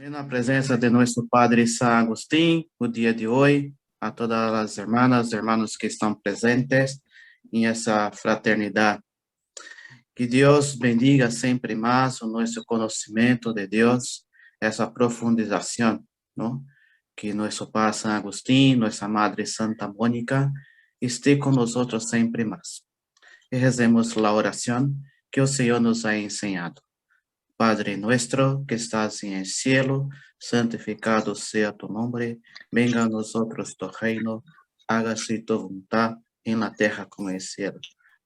En la presencia de nuestro Padre San Agustín, el día de hoy, a todas las hermanas, hermanos que están presentes en esa fraternidad. Que Dios bendiga siempre más nuestro conocimiento de Dios, esa profundización, ¿no? Que nuestro Padre San Agustín, nuestra Madre Santa Mónica, esté con nosotros siempre más. Y recemos la oración que el Señor nos ha enseñado. Padre nuestro que estás en el cielo, santificado sea tu nombre, venga a nosotros tu reino, hágase tu voluntad en la tierra como en el cielo.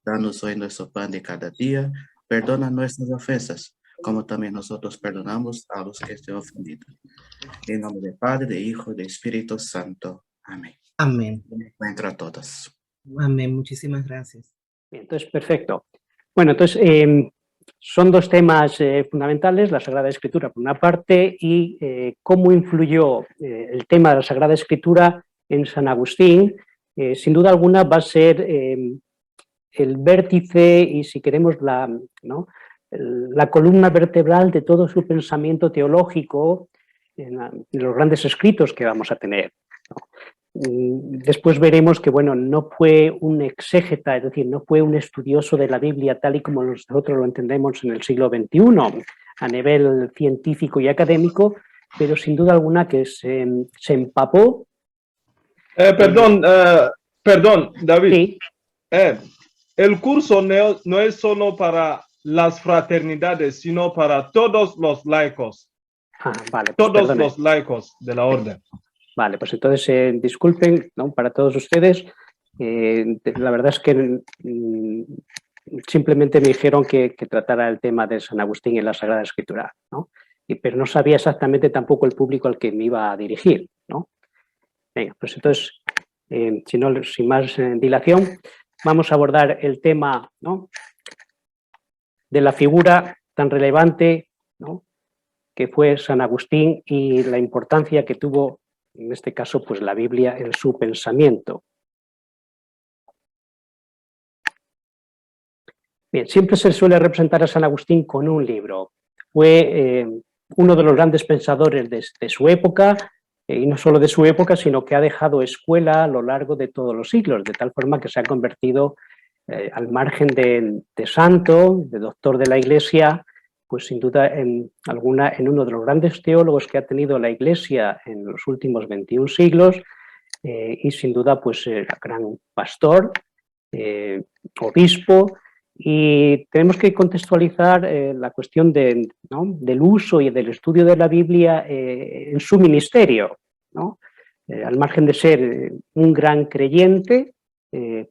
Danos hoy nuestro pan de cada día, perdona nuestras ofensas, como también nosotros perdonamos a los que estén ofendidos. En nombre del Padre, del Hijo y del Espíritu Santo. Amén. Amén. Me encuentro a todos. Amén. Muchísimas gracias. Bien, entonces, perfecto. Bueno, entonces, son dos temas fundamentales, la Sagrada Escritura por una parte y cómo influyó el tema de la Sagrada Escritura en San Agustín. Sin duda alguna va a ser el vértice y, si queremos, la columna vertebral de todo su pensamiento teológico en los grandes escritos que vamos a tener, ¿no? Después veremos que, bueno, no fue un exégeta, es decir, no fue un estudioso de la Biblia tal y como nosotros lo entendemos en el siglo XXI, a nivel científico y académico, pero sin duda alguna que se empapó. Perdón, David. Sí. El curso no es solo para las fraternidades, sino para todos los laicos. Vale, pues todos los laicos de la orden. Vale, pues entonces disculpen, ¿no? Para todos ustedes. La verdad es que simplemente me dijeron que tratara el tema de San Agustín en la Sagrada Escritura, ¿no? Pero no sabía exactamente tampoco el público al que me iba a dirigir, ¿no? Venga, pues entonces, sin más dilación, vamos a abordar el tema, ¿no?, de la figura tan relevante, ¿no?, que fue San Agustín y la importancia que tuvo, en este caso, pues la Biblia en su pensamiento. Bien, siempre se suele representar a San Agustín con un libro. Fue uno de los grandes pensadores de su época, y no solo de su época, sino que ha dejado escuela a lo largo de todos los siglos, de tal forma que se ha convertido, al margen de santo, de doctor de la Iglesia, pues sin duda en uno de los grandes teólogos que ha tenido la Iglesia en los últimos 21 siglos, y sin duda pues gran pastor, obispo. Y tenemos que contextualizar la cuestión del uso y del estudio de la Biblia en su ministerio, ¿no? Al margen de ser un gran creyente,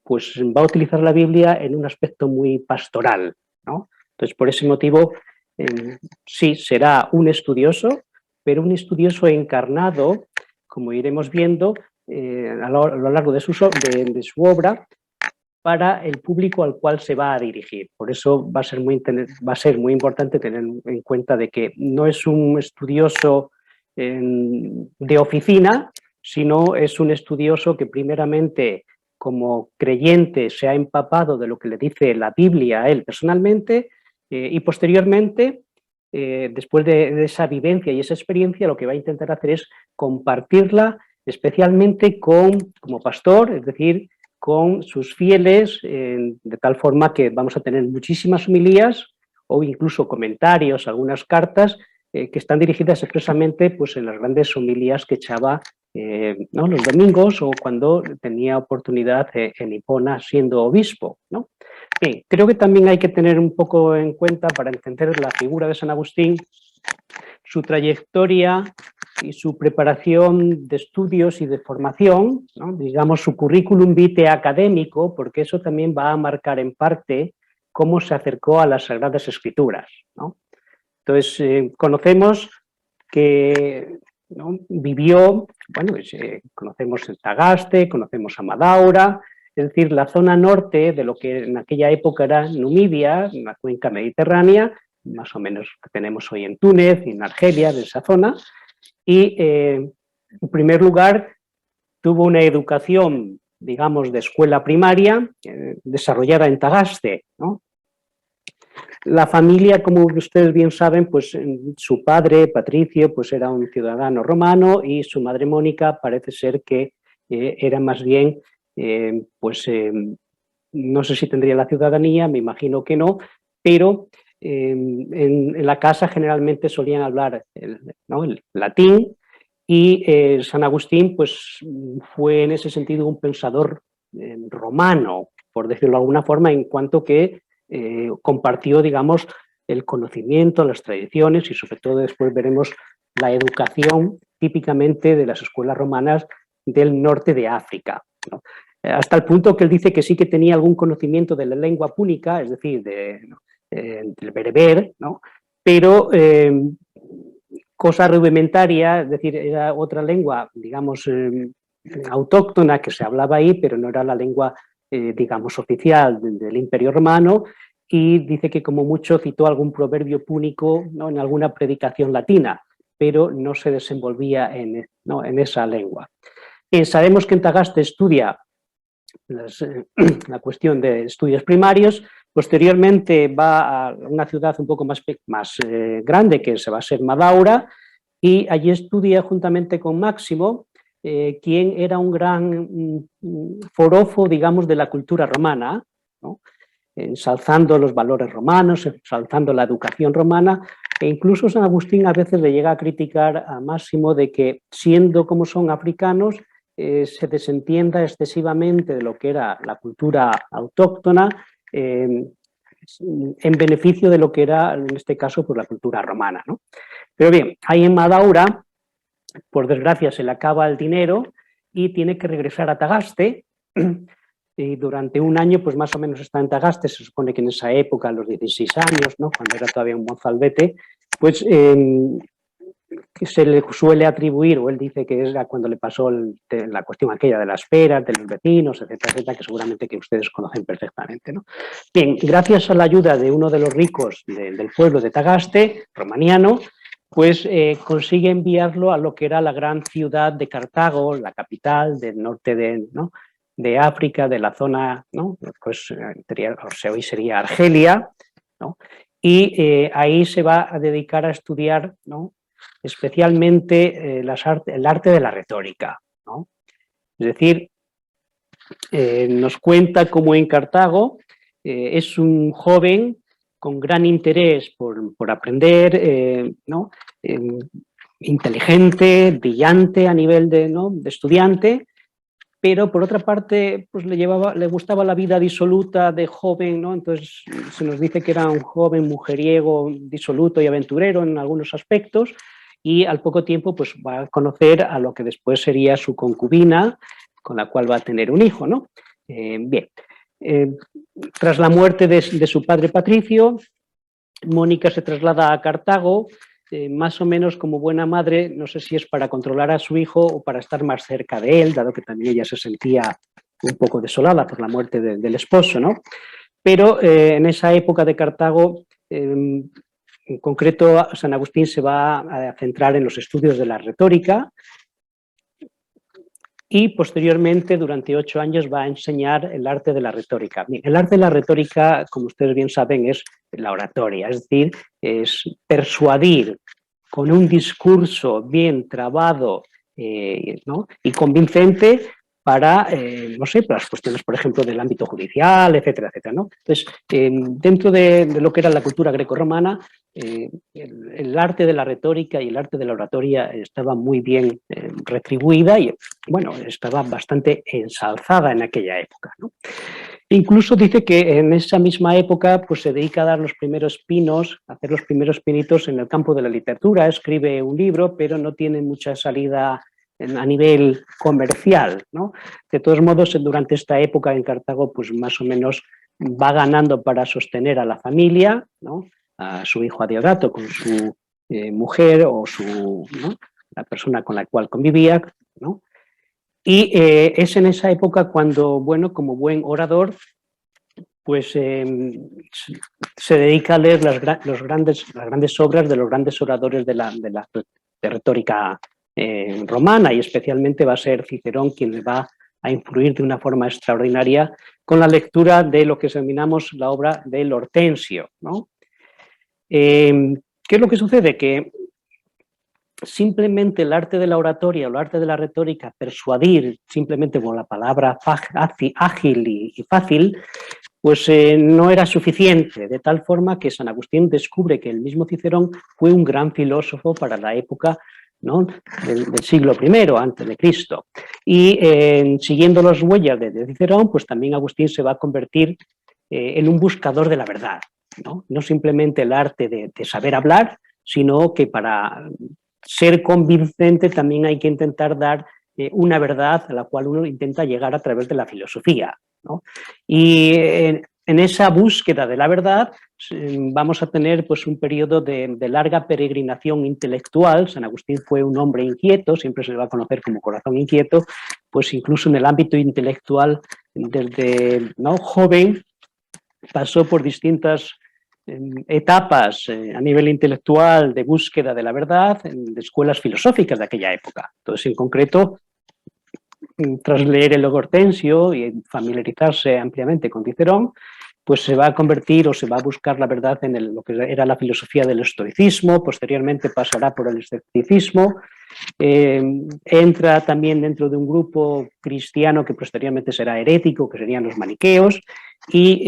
pues va a utilizar la Biblia en un aspecto muy pastoral, ¿no? Entonces, por ese motivo, sí, será un estudioso, pero un estudioso encarnado, como iremos viendo a lo largo de su obra, para el público al cual se va a dirigir. Por eso va a ser muy importante tener en cuenta de que no es un estudioso de oficina, sino es un estudioso que primeramente, como creyente, se ha empapado de lo que le dice la Biblia a él personalmente, y posteriormente, después de esa vivencia y esa experiencia, lo que va a intentar hacer es compartirla especialmente como pastor, es decir, con sus fieles, de tal forma que vamos a tener muchísimas homilías o incluso comentarios, algunas cartas que están dirigidas expresamente pues, en las grandes homilías que echaba ¿no?, los domingos o cuando tenía oportunidad en Hipona siendo obispo, ¿no? Bien, creo que también hay que tener un poco en cuenta, para entender la figura de San Agustín, su trayectoria y su preparación de estudios y de formación, ¿no?, digamos su currículum vitae académico, porque eso también va a marcar en parte cómo se acercó a las Sagradas Escrituras, ¿no? Entonces, conocemos que, ¿no?, vivió, bueno, pues, conocemos el Tagaste, conocemos a Madaura, es decir, la zona norte de lo que en aquella época era Numidia, la cuenca mediterránea, más o menos que tenemos hoy en Túnez y en Argelia, de esa zona, y en primer lugar tuvo una educación, digamos, de escuela primaria desarrollada en Tagaste, ¿no? La familia, como ustedes bien saben, pues su padre, Patricio, pues era un ciudadano romano y su madre Mónica parece ser que era más bien, no sé si tendría la ciudadanía, me imagino que no, pero en la casa generalmente solían hablar ¿no? el latín y San Agustín pues fue en ese sentido un pensador romano, por decirlo de alguna forma, en cuanto que compartió, digamos, el conocimiento, las tradiciones y sobre todo después veremos la educación típicamente de las escuelas romanas del norte de África, ¿no? Hasta el punto que él dice que sí que tenía algún conocimiento de la lengua púnica, es decir, del bereber, ¿no? Pero cosa rudimentaria, es decir, era otra lengua, digamos, autóctona que se hablaba ahí, pero no era la lengua, digamos, oficial del Imperio Romano, y dice que como mucho citó algún proverbio púnico, ¿no? En alguna predicación latina, pero no se desenvolvía en esa lengua. Sabemos que en Tagaste estudia la cuestión de estudios primarios, posteriormente va a una ciudad un poco más grande, que se va a ser Madaura, y allí estudia juntamente con Máximo, quien era un gran forofo, digamos, de la cultura romana, ¿no? Ensalzando los valores romanos, ensalzando la educación romana, e incluso San Agustín a veces le llega a criticar a Máximo de que, siendo como son africanos, se desentienda excesivamente de lo que era la cultura autóctona en beneficio de lo que era, en este caso, pues, la cultura romana, ¿no? Pero bien, ahí en Madaura, por desgracia, se le acaba el dinero y tiene que regresar a Tagaste, y durante un año, pues más o menos está en Tagaste, se supone que en esa época, a los 16 años, ¿no? Cuando era todavía un mozalbete, pues que se le suele atribuir, o él dice que es cuando le pasó la cuestión aquella de las feras, de los vecinos, etcétera, etcétera, que seguramente que ustedes conocen perfectamente, ¿no? Bien, gracias a la ayuda de uno de los ricos del pueblo de Tagaste, romaniano, pues consigue enviarlo a lo que era la gran ciudad de Cartago, la capital del norte de África, de la zona, ¿no? Pues hoy sería Argelia, ¿no? Y ahí se va a dedicar a estudiar, ¿no? Especialmente el arte de la retórica, ¿no? Es decir, nos cuenta cómo en Cartago es un joven con gran interés por aprender, ¿no? Inteligente, brillante a nivel de estudiante, pero por otra parte pues le gustaba la vida disoluta de joven, ¿no? Entonces se nos dice que era un joven mujeriego, disoluto y aventurero en algunos aspectos, y al poco tiempo pues va a conocer a lo que después sería su concubina, con la cual va a tener un hijo, ¿no? Bien, tras la muerte de su padre Patricio, Mónica se traslada a Cartago, más o menos como buena madre, no sé si es para controlar a su hijo o para estar más cerca de él, dado que también ella se sentía un poco desolada por la muerte del esposo, ¿no? Pero en esa época de Cartago, en concreto, San Agustín se va a centrar en los estudios de la retórica y posteriormente, durante 8 años, va a enseñar el arte de la retórica. Bien, el arte de la retórica, como ustedes bien saben, es la oratoria, es decir, es persuadir con un discurso bien trabado, ¿no? y convincente para, no sé, para las cuestiones, por ejemplo, del ámbito judicial, etcétera, etcétera, ¿no? Entonces, dentro de lo que era la cultura grecorromana, el arte de la retórica y el arte de la oratoria estaba muy bien retribuida y, bueno, estaba bastante ensalzada en aquella época, ¿no? Incluso dice que en esa misma época pues, se dedica a dar los primeros pinos, a hacer los primeros pinitos en el campo de la literatura, escribe un libro, pero no tiene mucha salida a nivel comercial, ¿no? De todos modos, durante esta época en Cartago, pues más o menos va ganando para sostener a la familia, ¿no? A su hijo Adeodato con su mujer o ¿no? la persona con la cual convivía, ¿no? Y es en esa época cuando, bueno, como buen orador, pues se dedica a leer las grandes obras de los grandes oradores de retórica romana, y especialmente va a ser Cicerón quien le va a influir de una forma extraordinaria con la lectura de lo que denominamos la obra del Hortensio, ¿no? ¿Qué es lo que sucede? Que simplemente el arte de la oratoria o el arte de la retórica, persuadir simplemente con la palabra ágil y fácil, pues no era suficiente, de tal forma que San Agustín descubre que el mismo Cicerón fue un gran filósofo para la época, ¿no?, del siglo I antes de Cristo. Y siguiendo las huellas de Cicerón, pues también Agustín se va a convertir en un buscador de la verdad, ¿no? No simplemente el arte de saber hablar, sino que para ser convincente también hay que intentar dar una verdad a la cual uno intenta llegar a través de la filosofía, ¿no? Y en esa búsqueda de la verdad vamos a tener pues un periodo de larga peregrinación intelectual. San Agustín fue un hombre inquieto, siempre se le va a conocer como corazón inquieto, pues incluso en el ámbito intelectual desde joven pasó por distintas etapas a nivel intelectual de búsqueda de la verdad de escuelas filosóficas de aquella época. Entonces, en concreto, tras leer el Hortensio y familiarizarse ampliamente con Cicerón, pues se va a convertir o se va a buscar la verdad en lo que era la filosofía del estoicismo, posteriormente pasará por el escepticismo, entra también dentro de un grupo cristiano que posteriormente será herético, que serían los maniqueos, y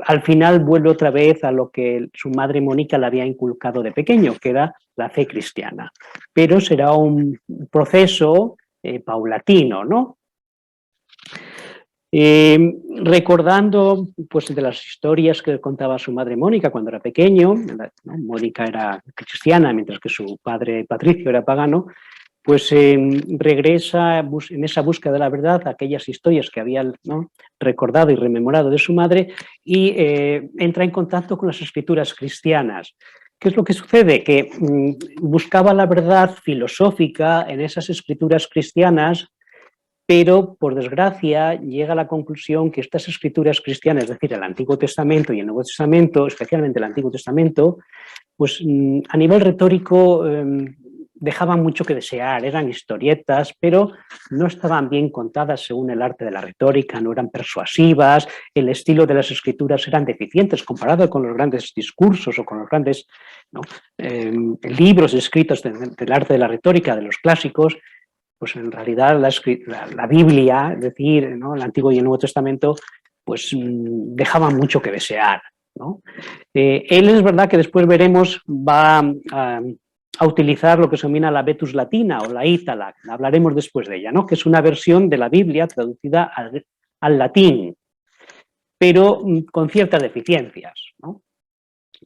al final vuelve otra vez a lo que su madre Mónica le había inculcado de pequeño, que era la fe cristiana. Pero será un proceso paulatino, ¿no? Recordando pues de las historias que contaba su madre Mónica cuando era pequeño, ¿no? Mónica era cristiana mientras que su padre Patricio era pagano, pues regresa en esa búsqueda de la verdad a aquellas historias que había, ¿no?, recordado y rememorado de su madre y entra en contacto con las escrituras cristianas. ¿Qué es lo que sucede? Que buscaba la verdad filosófica en esas escrituras cristianas, pero por desgracia llega a la conclusión que estas escrituras cristianas, es decir, el Antiguo Testamento y el Nuevo Testamento, especialmente el Antiguo Testamento, pues a nivel retórico dejaban mucho que desear, eran historietas, pero no estaban bien contadas según el arte de la retórica, no eran persuasivas, el estilo de las escrituras eran deficientes comparado con los grandes discursos o con los grandes, ¿no?, libros escritos del arte de la retórica, de los clásicos. Pues en realidad la Biblia, es decir, ¿no?, el Antiguo y el Nuevo Testamento, pues dejaban mucho que desear, ¿no? Él es verdad que después veremos va a utilizar lo que se denomina la Vetus Latina o la Ítala, hablaremos después de ella, ¿no?, que es una versión de la Biblia traducida al latín, pero con ciertas deficiencias, ¿no?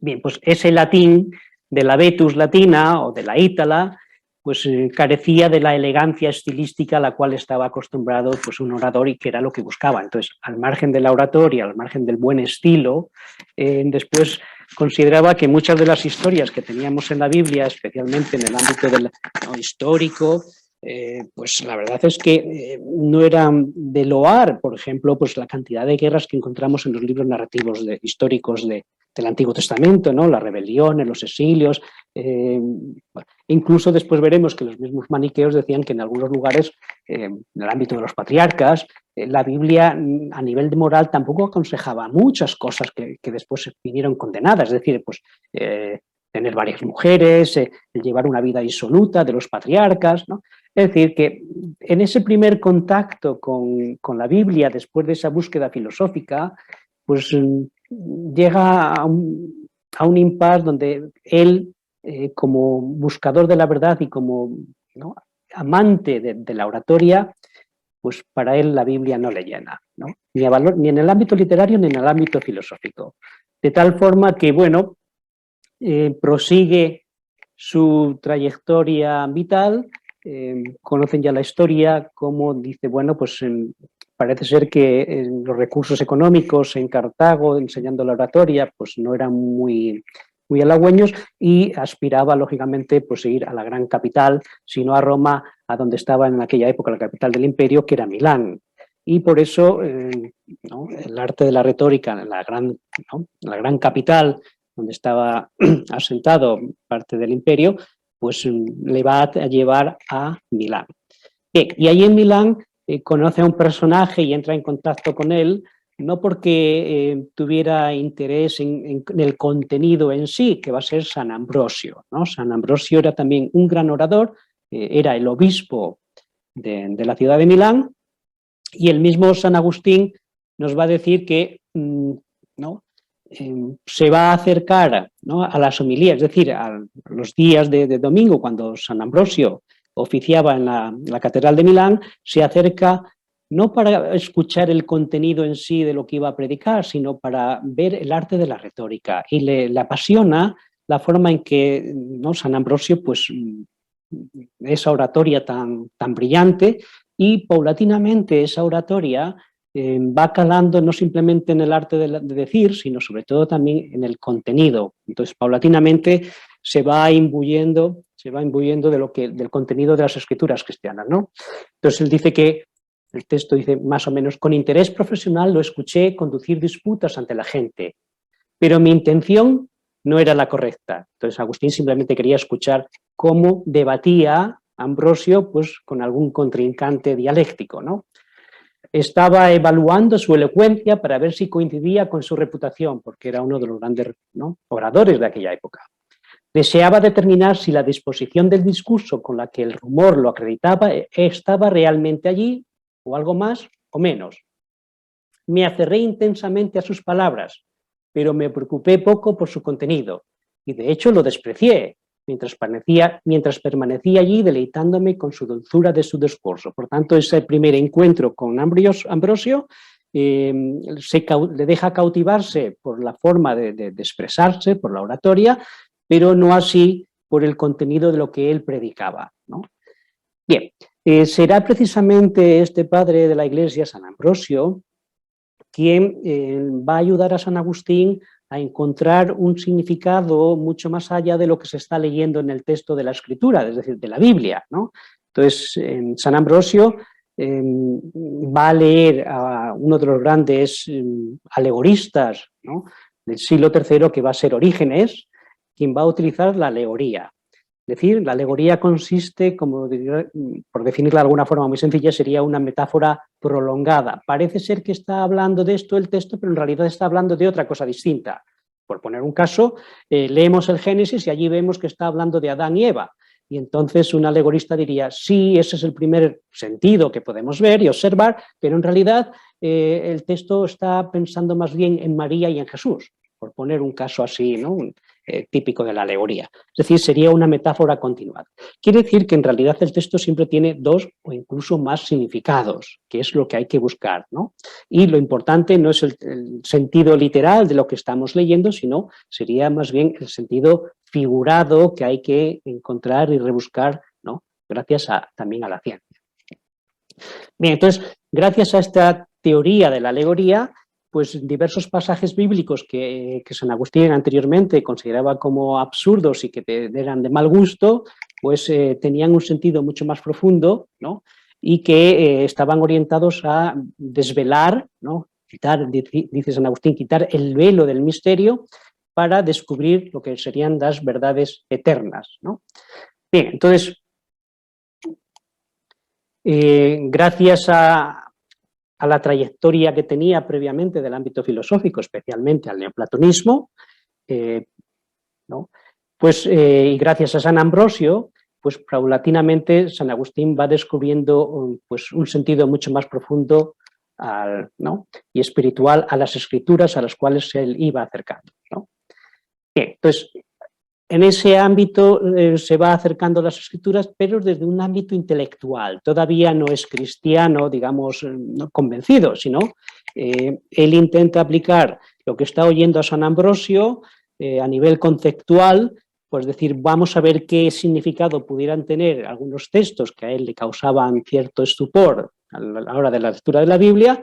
Bien, pues ese latín de la Vetus Latina o de la Ítala pues carecía de la elegancia estilística a la cual estaba acostumbrado pues un orador y que era lo que buscaba. Entonces, al margen de la oratoria, al margen del buen estilo, después consideraba que muchas de las historias que teníamos en la Biblia, especialmente en el ámbito histórico, pues la verdad es que no eran de loar, por ejemplo, pues la cantidad de guerras que encontramos en los libros narrativos históricos del Antiguo Testamento, ¿no?, las rebeliones, los exilios, incluso después veremos que los mismos maniqueos decían que en algunos lugares, en el ámbito de los patriarcas, la Biblia a nivel de moral tampoco aconsejaba muchas cosas que después vinieron condenadas, es decir, pues tener varias mujeres, llevar una vida insoluta de los patriarcas, ¿no? Es decir, que en ese primer contacto con la Biblia, después de esa búsqueda filosófica, pues llega a un impasse donde él, como buscador de la verdad y como, ¿no?, amante de la oratoria, pues para él la Biblia no le llena, ¿no?, ni en el ámbito literario ni en el ámbito filosófico. De tal forma que, bueno, prosigue su trayectoria vital, conocen ya la historia, como dice, bueno, pues parece ser que los recursos económicos en Cartago, enseñando la oratoria, pues no eran muy halagüeños y aspiraba, lógicamente, pues a ir a la gran capital, sino a Roma, a donde estaba en aquella época la capital del imperio, que era Milán. Y por eso, ¿no?, el arte de la retórica, la gran capital, donde estaba asentado parte del imperio, pues le va a llevar a Milán. Bien, y ahí en Milán conoce a un personaje y entra en contacto con él, no porque tuviera interés en el contenido en sí, que va a ser San Ambrosio, ¿no? San Ambrosio era también un gran orador, era el obispo de la ciudad de Milán, y el mismo San Agustín nos va a decir que ¿no? Se va a acercar, ¿no?, a las homilías, es decir, a los días de domingo, cuando San Ambrosio oficiaba en la Catedral de Milán, se acerca no para escuchar el contenido en sí de lo que iba a predicar, sino para ver el arte de la retórica, y le apasiona la forma en que, ¿no?, San Ambrosio, pues, esa oratoria tan brillante, y paulatinamente esa oratoria va calando no simplemente en el arte de decir, sino sobre todo también en el contenido. Entonces, paulatinamente se va imbuyendo del contenido de las escrituras cristianas, ¿no? Entonces, él dice que, el texto dice más o menos: con interés profesional lo escuché conducir disputas ante la gente, pero mi intención no era la correcta. Entonces, Agustín simplemente quería escuchar cómo debatía Ambrosio, pues, con algún contrincante dialéctico, ¿no? Estaba evaluando su elocuencia para ver si coincidía con su reputación, porque era uno de los grandes, ¿no?, oradores de aquella época. Deseaba determinar si la disposición del discurso con la que el rumor lo acreditaba estaba realmente allí, o algo más o menos. Me aferré intensamente a sus palabras, pero me preocupé poco por su contenido, y de hecho lo desprecié, mientras permanecía allí deleitándome con su dulzura de su discurso. Por tanto, ese primer encuentro con Ambrosio le deja cautivarse por la forma de expresarse, por la oratoria, pero no así por el contenido de lo que él predicaba, ¿no? Bien, será precisamente este padre de la Iglesia, San Ambrosio, quien va a ayudar a San Agustín a encontrar un significado mucho más allá de lo que se está leyendo en el texto de la Escritura, es decir, de la Biblia, ¿no? Entonces, San Ambrosio va a leer a uno de los grandes alegoristas, ¿no?, del siglo III, que va a ser Orígenes, quien va a utilizar la alegoría. Es decir, la alegoría consiste, como por definirla de alguna forma muy sencilla, sería una metáfora prolongada. Parece ser que está hablando de esto el texto, pero en realidad está hablando de otra cosa distinta. Por poner un caso, leemos el Génesis y allí vemos que está hablando de Adán y Eva. Y entonces un alegorista diría: sí, ese es el primer sentido que podemos ver y observar, pero en realidad el texto está pensando más bien en María y en Jesús, por poner un caso así, ¿no?, típico de la alegoría. Es decir, sería una metáfora continuada. Quiere decir que en realidad el texto siempre tiene dos o incluso más significados, que es lo que hay que buscar, ¿no? Y lo importante no es el sentido literal de lo que estamos leyendo, sino sería más bien el sentido figurado que hay que encontrar y rebuscar, ¿no?, gracias también a la ciencia. Bien, entonces, gracias a esta teoría de la alegoría, pues diversos pasajes bíblicos que San Agustín anteriormente consideraba como absurdos y que eran de mal gusto, pues tenían un sentido mucho más profundo, ¿no?, y que estaban orientados a desvelar, ¿no?, quitar, dice San Agustín, quitar el velo del misterio para descubrir lo que serían las verdades eternas, ¿no? Bien, entonces, gracias a la trayectoria que tenía previamente del ámbito filosófico, especialmente al neoplatonismo, ¿no?, pues, y gracias a San Ambrosio, pues paulatinamente San Agustín va descubriendo pues, un sentido mucho más profundo ¿no?, y espiritual a las escrituras a las cuales él iba acercando, ¿no? Bien, entonces, en ese ámbito se va acercando a las escrituras, pero desde un ámbito intelectual. Todavía no es cristiano, digamos, no convencido, sino él intenta aplicar lo que está oyendo a San Ambrosio a nivel conceptual, pues decir, vamos a ver qué significado pudieran tener algunos textos que a él le causaban cierto estupor a la hora de la lectura de la Biblia,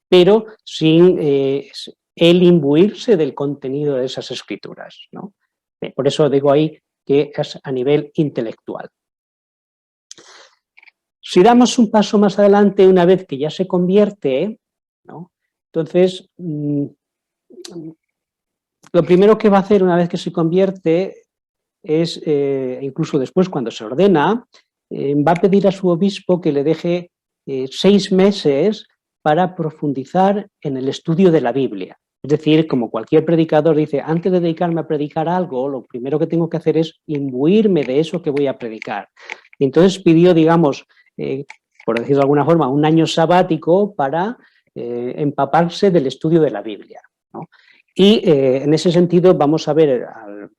pero sin él imbuirse del contenido de esas escrituras, ¿no? Por eso digo ahí que es a nivel intelectual. Si damos un paso más adelante, una vez que ya se convierte, ¿no?, entonces lo primero que va a hacer una vez que se convierte es, incluso después cuando se ordena, va a pedir a su obispo que le deje 6 meses para profundizar en el estudio de la Biblia. Es decir, como cualquier predicador dice, antes de dedicarme a predicar algo, lo primero que tengo que hacer es imbuirme de eso que voy a predicar. Y entonces pidió, digamos, por decirlo de alguna forma, un año sabático para empaparse del estudio de la Biblia, ¿no? Y en ese sentido vamos a ver al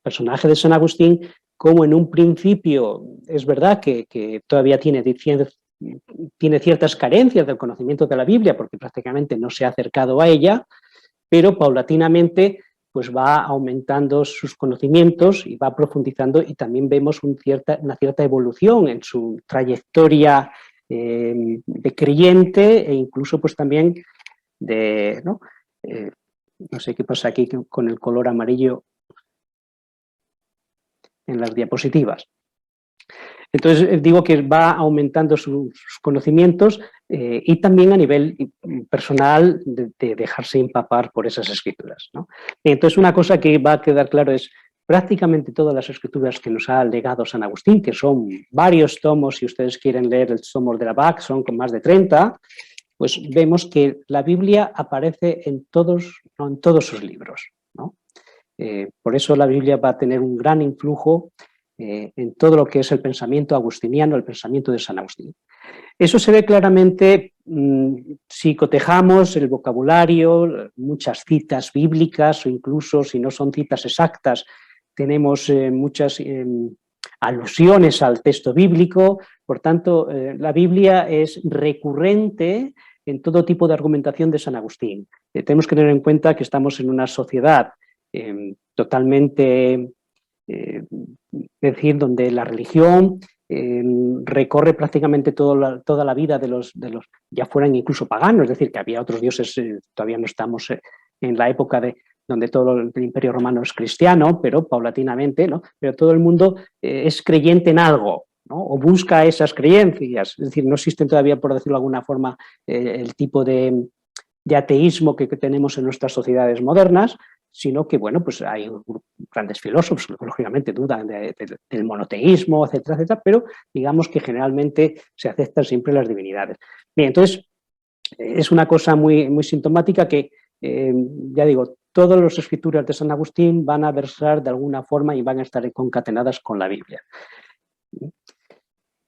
personaje de San Agustín como en un principio es verdad que todavía tiene ciertas carencias del conocimiento de la Biblia porque prácticamente no se ha acercado a ella, pero paulatinamente pues va aumentando sus conocimientos y va profundizando y también vemos una cierta evolución en su trayectoria de creyente e incluso pues también de, ¿no? No sé qué pasa aquí con el color amarillo en las diapositivas. Entonces, digo que va aumentando sus conocimientos y también a nivel personal de dejarse empapar por esas escrituras, ¿no? Entonces, una cosa que va a quedar claro es prácticamente todas las escrituras que nos ha legado San Agustín, que son varios tomos, si ustedes quieren leer el tomos de la BAC, son con más de 30, pues vemos que la Biblia aparece en todos sus libros, ¿no? Por eso la Biblia va a tener un gran influjo en todo lo que es el pensamiento agustiniano, el pensamiento de San Agustín. Eso se ve claramente si cotejamos el vocabulario, muchas citas bíblicas o incluso si no son citas exactas, tenemos muchas alusiones al texto bíblico. Por tanto, la Biblia es recurrente en todo tipo de argumentación de San Agustín. Tenemos que tener en cuenta que estamos en una sociedad totalmente, es decir, donde la religión recorre prácticamente toda la vida de los, ya fueran incluso paganos, es decir, que había otros dioses, todavía no estamos en la época donde todo el Imperio Romano es cristiano, pero paulatinamente, ¿no? Pero todo el mundo es creyente en algo, ¿no? O busca esas creencias, es decir, no existen todavía, por decirlo de alguna forma, el tipo de ateísmo que tenemos en nuestras sociedades modernas, sino que, bueno, pues hay grandes filósofos que lógicamente dudan del monoteísmo, etcétera, etcétera, pero digamos que generalmente se aceptan siempre las divinidades. Bien, entonces es una cosa muy, muy sintomática que, ya digo, todas las escrituras de San Agustín van a versar de alguna forma y van a estar concatenadas con la Biblia.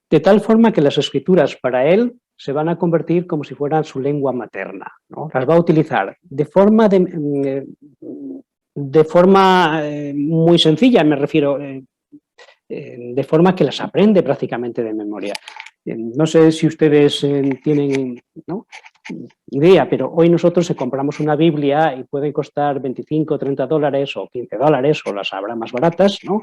De tal forma que las escrituras para él se van a convertir como si fueran su lengua materna, ¿no? Las va a utilizar de forma muy sencilla, me refiero, de forma que las aprende prácticamente de memoria. No sé si ustedes tienen, ¿no?, idea, pero hoy nosotros si compramos una Biblia y pueden costar 25, 30 dólares o 15 dólares o las habrá más baratas, ¿no?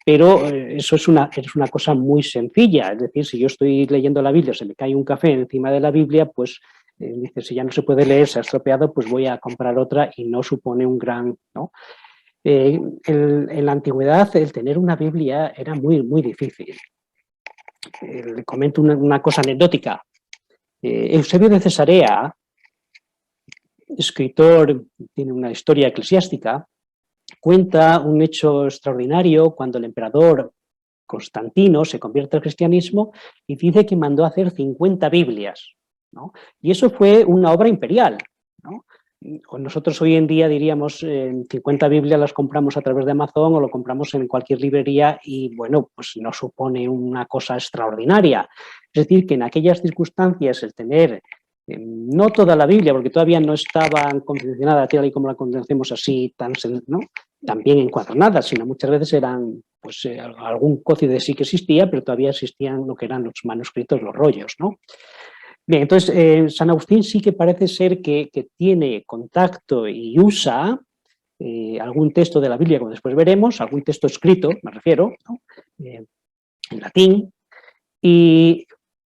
Pero eso es una cosa muy sencilla, es decir, si yo estoy leyendo la Biblia, se me cae un café encima de la Biblia, pues dice, si ya no se puede leer, se ha estropeado, pues voy a comprar otra y no supone un gran, ¿no? En la antigüedad el tener una Biblia era muy, muy difícil. Le comento una cosa anecdótica. Eusebio de Cesarea, escritor, tiene una historia eclesiástica, cuenta un hecho extraordinario cuando el emperador Constantino se convierte al cristianismo y dice que mandó a hacer 50 Biblias, ¿no? Y eso fue una obra imperial, ¿no? Nosotros hoy en día diríamos 50 Biblias las compramos a través de Amazon o lo compramos en cualquier librería y bueno, pues no supone una cosa extraordinaria. Es decir, que en aquellas circunstancias el tener no toda la Biblia, porque todavía no estaban confeccionadas tal y como la conocemos así, ¿no?, tan bien encuadernadas, sino muchas veces eran, pues algún códice sí que existía, pero todavía existían lo que eran los manuscritos, los rollos, ¿no? Bien, entonces San Agustín sí que parece ser que tiene contacto y usa algún texto de la Biblia, como después veremos, algún texto escrito, me refiero, ¿no?, en latín,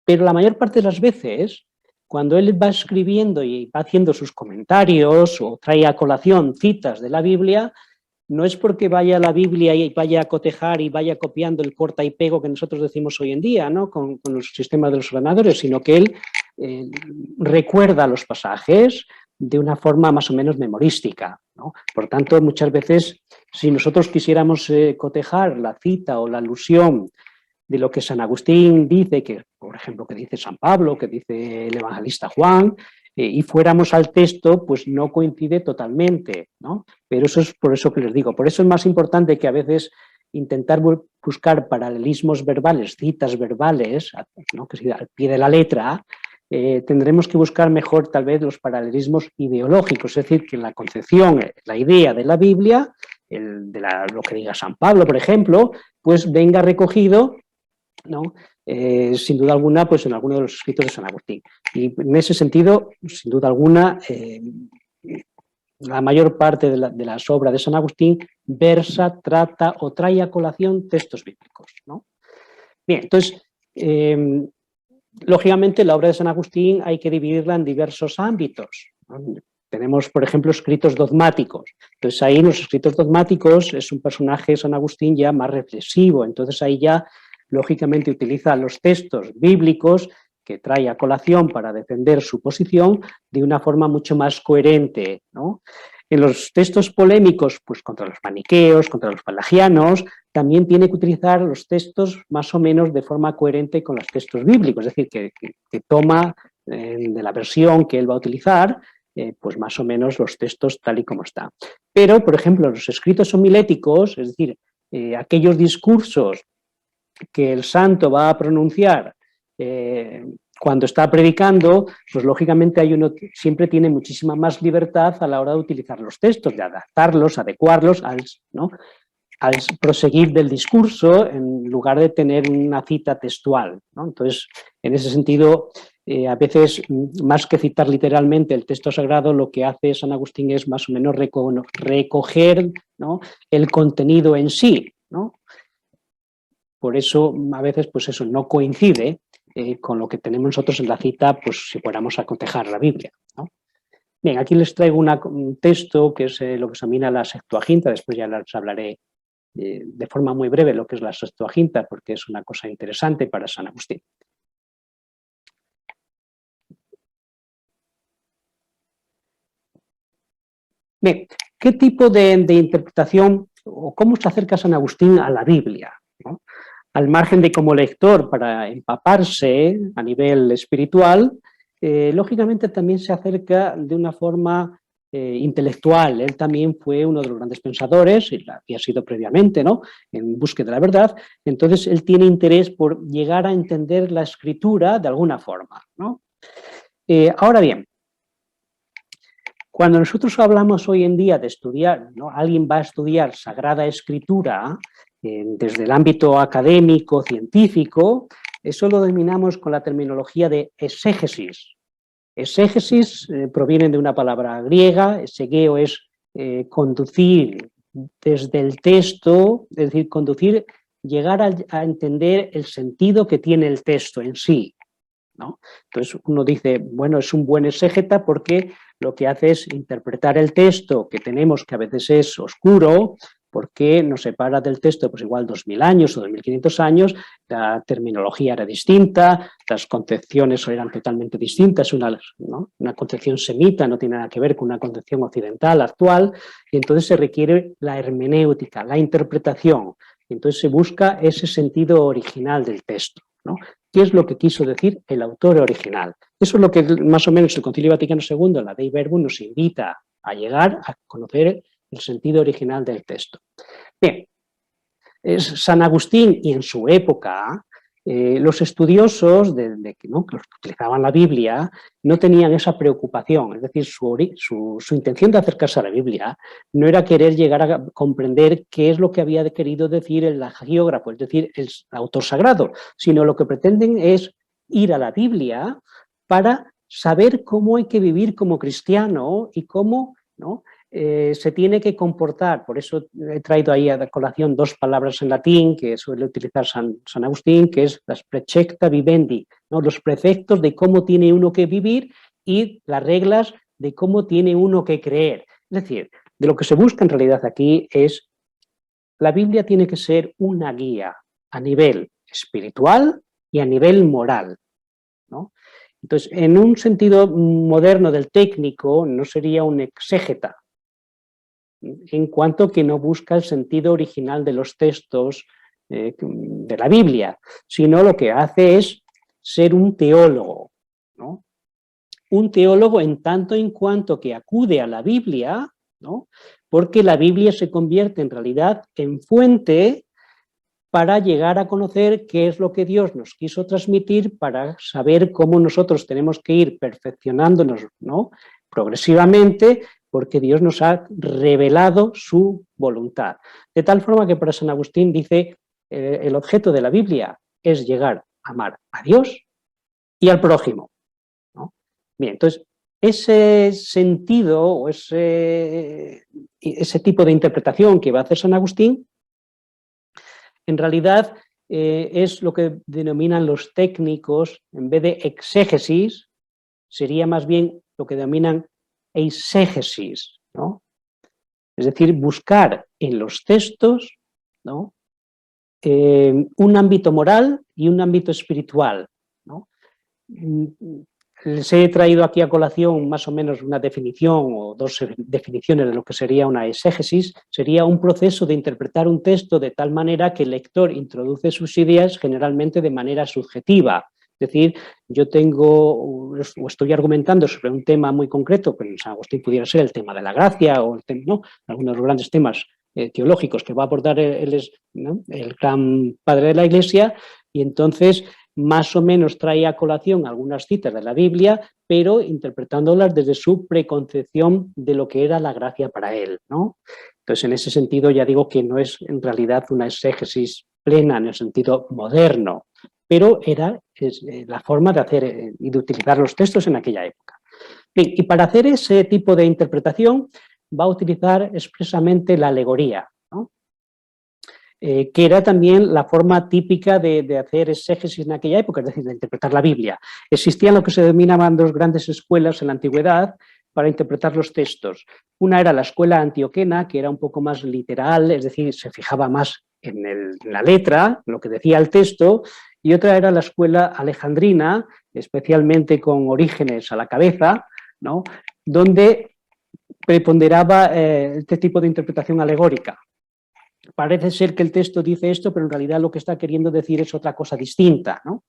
pero la mayor parte de las veces, cuando él va escribiendo y va haciendo sus comentarios o trae a colación citas de la Biblia, no es porque vaya a la Biblia y vaya a cotejar y vaya copiando el corta y pego que nosotros decimos hoy en día, ¿no?, con los sistemas de los ordenadores, sino que él recuerda los pasajes de una forma más o menos memorística, ¿no? Por tanto, muchas veces, si nosotros quisiéramos cotejar la cita o la alusión de lo que San Agustín dice, que por ejemplo que dice San Pablo, que dice el evangelista Juan, y fuéramos al texto, pues no coincide totalmente, ¿no? Pero eso es por eso que les digo, por eso es más importante que a veces intentar buscar paralelismos verbales, citas verbales, ¿no? Que sea al pie de la letra, tendremos que buscar mejor tal vez los paralelismos ideológicos, es decir, que la concepción, la idea de la Biblia, lo que diga San Pablo, por ejemplo, pues venga recogido, ¿no? Sin duda alguna, pues en alguno de los escritos de San Agustín. Y en ese sentido, sin duda alguna, la mayor parte de las obras de San Agustín versa, trata o trae a colación textos bíblicos, ¿no? Bien, entonces, lógicamente la obra de San Agustín hay que dividirla en diversos ámbitos, ¿no? Tenemos, por ejemplo, escritos dogmáticos. Entonces ahí en los escritos dogmáticos es un personaje, San Agustín, ya más reflexivo. Entonces ahí ya lógicamente utiliza los textos bíblicos que trae a colación para defender su posición de una forma mucho más coherente, ¿no? En los textos polémicos, pues contra los maniqueos, contra los pelagianos, también tiene que utilizar los textos más o menos de forma coherente con los textos bíblicos, es decir, que toma de la versión que él va a utilizar, pues más o menos los textos tal y como está. Pero, por ejemplo, los escritos homiléticos, es decir, aquellos discursos que el santo va a pronunciar cuando está predicando, pues lógicamente hay uno que siempre tiene muchísima más libertad a la hora de utilizar los textos, de adaptarlos, adecuarlos ¿no? Al proseguir del discurso en lugar de tener una cita textual, ¿no? Entonces, en ese sentido, a veces, más que citar literalmente el texto sagrado, lo que hace San Agustín es más o menos recoger, ¿no? El contenido en sí, ¿no? Por eso, a veces, pues eso no coincide con lo que tenemos nosotros en la cita, pues si fuéramos a cotejar la Biblia, ¿no? Bien, aquí les traigo un texto que es lo que examina la Septuaginta, después ya les hablaré de forma muy breve lo que es la Septuaginta, porque es una cosa interesante para San Agustín. Bien, ¿qué tipo de interpretación o cómo se acerca San Agustín a la Biblia, ¿no? Al margen de como lector para empaparse a nivel espiritual, lógicamente también se acerca de una forma intelectual. Él también fue uno de los grandes pensadores, y había sido previamente, ¿no? En búsqueda de la verdad. Entonces él tiene interés por llegar a entender la escritura de alguna forma, ¿no? Ahora bien, cuando nosotros hablamos hoy en día de estudiar, ¿no? Alguien va a estudiar Sagrada Escritura desde el ámbito académico, científico, eso lo denominamos con la terminología de exégesis. Exégesis proviene de una palabra griega, exegeo es conducir desde el texto, es decir, conducir, llegar a entender el sentido que tiene el texto en sí, ¿no? Entonces uno dice, bueno, es un buen exégeta porque lo que hace es interpretar el texto que tenemos, que a veces es oscuro, porque nos separa del texto pues igual 2000 años o 2500 años, la terminología era distinta, las concepciones eran totalmente distintas, ¿no? Una concepción semita no tiene nada que ver con una concepción occidental actual, y entonces se requiere la hermenéutica, la interpretación, y entonces se busca ese sentido original del texto, ¿no? ¿Qué es lo que quiso decir el autor original? Eso es lo que más o menos el Concilio Vaticano II, la Dei Verbum, nos invita a llegar a conocer el sentido original del texto. Bien, San Agustín y en su época los estudiosos ¿no? que utilizaban la Biblia no tenían esa preocupación, es decir, su intención de acercarse a la Biblia no era querer llegar a comprender qué es lo que había querido decir el hagiógrafo, es decir, el autor sagrado, sino lo que pretenden es ir a la Biblia para saber cómo hay que vivir como cristiano y cómo, ¿no? Se tiene que comportar, por eso he traído ahí a colación dos palabras en latín que suele utilizar San Agustín, que es las precepta vivendi, ¿no? Los preceptos de cómo tiene uno que vivir y las reglas de cómo tiene uno que creer. Es decir, de lo que se busca en realidad aquí es, la Biblia tiene que ser una guía a nivel espiritual y a nivel moral, ¿no? Entonces, en un sentido moderno del técnico, no sería un exégeta, en cuanto que no busca el sentido original de los textos de la Biblia, sino lo que hace es ser un teólogo, ¿no? Un teólogo en tanto en cuanto que acude a la Biblia, ¿no? Porque la Biblia se convierte en realidad en fuente para llegar a conocer qué es lo que Dios nos quiso transmitir, para saber cómo nosotros tenemos que ir perfeccionándonos, ¿no? Progresivamente, porque Dios nos ha revelado su voluntad. De tal forma que para San Agustín dice, el objeto de la Biblia es llegar a amar a Dios y al prójimo, ¿no? Bien, entonces, ese sentido o ese tipo de interpretación que va a hacer San Agustín, en realidad es lo que denominan los técnicos, en vez de exégesis, sería más bien lo que denominan eisegesis, ¿no? Es decir, buscar en los textos, ¿no? Un ámbito moral y un ámbito espiritual, ¿no? Les he traído aquí a colación más o menos una definición o dos definiciones de lo que sería una exégesis. Sería un proceso de interpretar un texto de tal manera que el lector introduce sus ideas generalmente de manera subjetiva. Es decir, yo tengo o estoy argumentando sobre un tema muy concreto, que en San Agustín pudiera ser el tema de la gracia o ¿no? Algunos de los grandes temas teológicos que va a abordar ¿no? el gran padre de la Iglesia, y entonces más o menos trae a colación algunas citas de la Biblia, pero interpretándolas desde su preconcepción de lo que era la gracia para él, ¿no? Entonces, en ese sentido, ya digo que no es en realidad una exégesis plena en el sentido moderno, pero era la forma de hacer y de utilizar los textos en aquella época. Bien, y para hacer ese tipo de interpretación va a utilizar expresamente la alegoría, ¿no? Que era también la forma típica de hacer exégesis en aquella época, es decir, de interpretar la Biblia. Existían lo que se denominaban dos grandes escuelas en la antigüedad para interpretar los textos. Una era la escuela antioquena, que era un poco más literal, es decir, se fijaba más en la letra, lo que decía el texto, y otra era la escuela alejandrina, especialmente con Orígenes a la cabeza, ¿no? Donde preponderaba este tipo de interpretación alegórica. Parece ser que el texto dice esto, pero en realidad lo que está queriendo decir es otra cosa distinta, ¿no?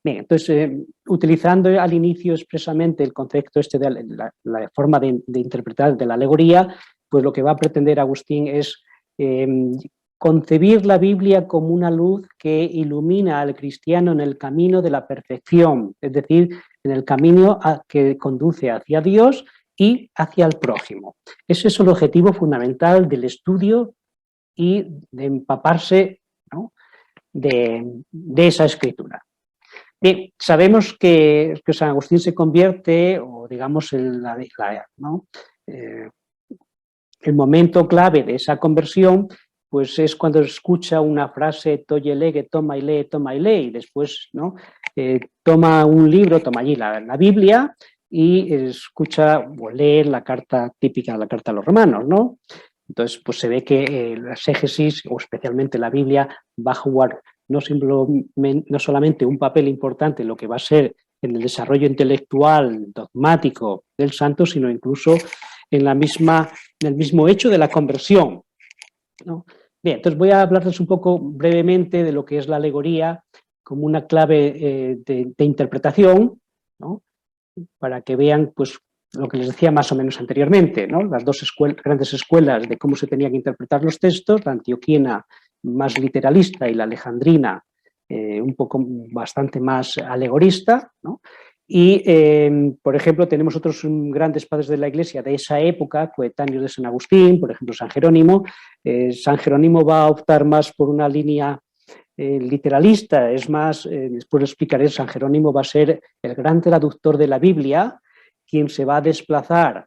Bien, entonces, utilizando al inicio expresamente el concepto este de la forma de interpretar de la alegoría, pues lo que va a pretender Agustín es concebir la Biblia como una luz que ilumina al cristiano en el camino de la perfección, es decir, en el camino que conduce hacia Dios y hacia el prójimo. Ese es el objetivo fundamental del estudio y de empaparse, ¿no? de esa escritura. Bien, sabemos que San Agustín se convierte, o digamos, ¿no? El momento clave de esa conversión, pues es cuando escucha una frase toye lege, toma y lee, y después, ¿no? Toma un libro, toma allí la Biblia, y escucha o lee la carta típica, la carta a los romanos, ¿no? Entonces, pues se ve que la exégesis, o especialmente la Biblia, va a jugar no solamente un papel importante en lo que va a ser en el desarrollo intelectual, dogmático del santo, sino incluso en el mismo hecho de la conversión, ¿no? Bien, entonces voy a hablarles un poco brevemente de lo que es la alegoría como una clave de interpretación, ¿no? Para que vean, pues, lo que les decía más o menos anteriormente, ¿no? Las dos grandes escuelas de cómo se tenían que interpretar los textos, la antioquina más literalista y la alejandrina un poco bastante más alegorista, ¿no? Y, por ejemplo, tenemos otros grandes padres de la Iglesia de esa época, coetáneos de San Agustín, por ejemplo, San Jerónimo. San Jerónimo va a optar más por una línea literalista, es más, después lo explicaré, San Jerónimo va a ser el gran traductor de la Biblia, quien se va a desplazar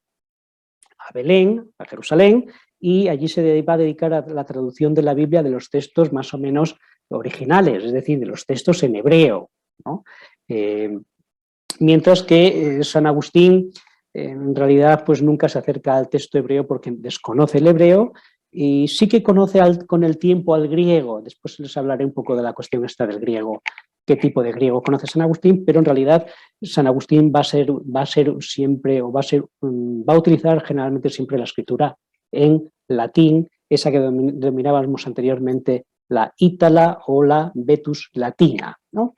a Belén, a Jerusalén, y allí se va a dedicar a la traducción de la Biblia de los textos más o menos originales, es decir, de los textos en hebreo, ¿no? Mientras que San Agustín en realidad pues nunca se acerca al texto hebreo porque desconoce el hebreo y sí que conoce con el tiempo al griego. Después les hablaré un poco de la cuestión esta del griego, qué tipo de griego conoce San Agustín, pero en realidad San Agustín va a utilizar generalmente siempre la escritura en latín, esa que denominábamos anteriormente la ítala o la vetus latina, ¿no?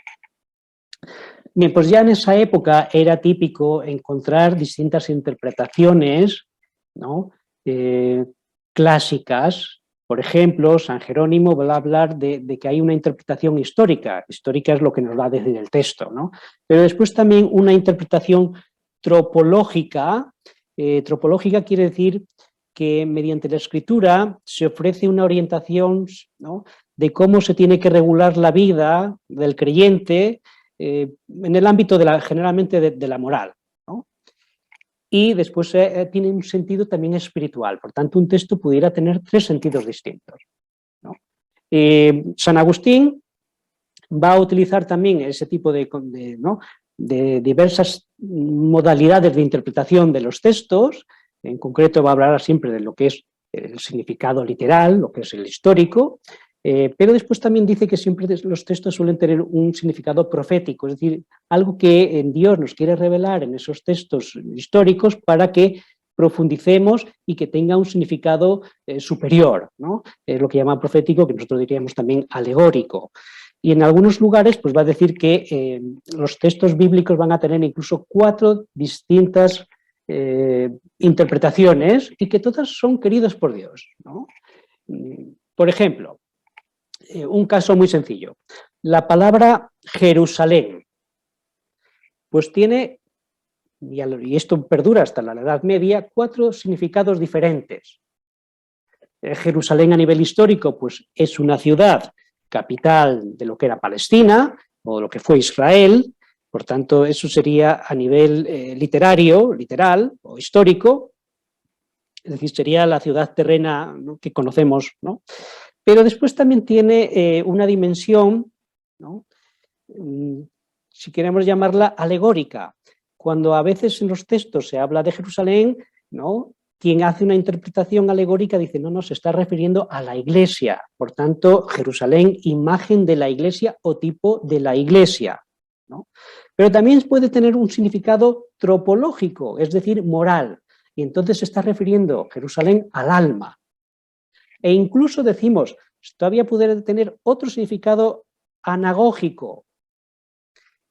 Bien, pues ya en esa época era típico encontrar distintas interpretaciones, ¿no? Clásicas. Por ejemplo, San Jerónimo va a hablar de que hay una interpretación histórica. Histórica es lo que nos va a decir el texto, ¿no? Pero después también una interpretación tropológica. Tropológica quiere decir que mediante la escritura se ofrece una orientación, ¿no?, de cómo se tiene que regular la vida del creyente en el ámbito generalmente de la moral, ¿no? Y después tiene un sentido también espiritual. Por tanto, un texto pudiera tener tres sentidos distintos, ¿no? San Agustín va a utilizar también ese tipo ¿no?, de diversas modalidades de interpretación de los textos. En concreto va a hablar siempre de lo que es el significado literal, lo que es el histórico, pero después también dice que siempre los textos suelen tener un significado profético, es decir, algo que en Dios nos quiere revelar en esos textos históricos para que profundicemos y que tenga un significado superior, ¿no? Es lo que llama profético, que nosotros diríamos también alegórico. Y en algunos lugares pues va a decir que los textos bíblicos van a tener incluso 4 distintas interpretaciones y que todas son queridas por Dios, ¿no? Por ejemplo, un caso muy sencillo. La palabra Jerusalén, pues tiene, y esto perdura hasta la Edad Media, 4 significados diferentes. Jerusalén a nivel histórico, pues es una ciudad capital de lo que era Palestina o lo que fue Israel. Por tanto, eso sería a nivel literal o histórico, es decir, sería la ciudad terrena, ¿no?, que conocemos, ¿no? Pero después también tiene una dimensión, ¿no?, si queremos llamarla alegórica. Cuando a veces en los textos se habla de Jerusalén, ¿no?, quien hace una interpretación alegórica dice, no, se está refiriendo a la iglesia. Por tanto, Jerusalén, imagen de la iglesia o tipo de la iglesia, ¿no? Pero también puede tener un significado tropológico, es decir, moral. Y entonces se está refiriendo Jerusalén al alma. E incluso decimos, todavía puede tener otro significado anagógico.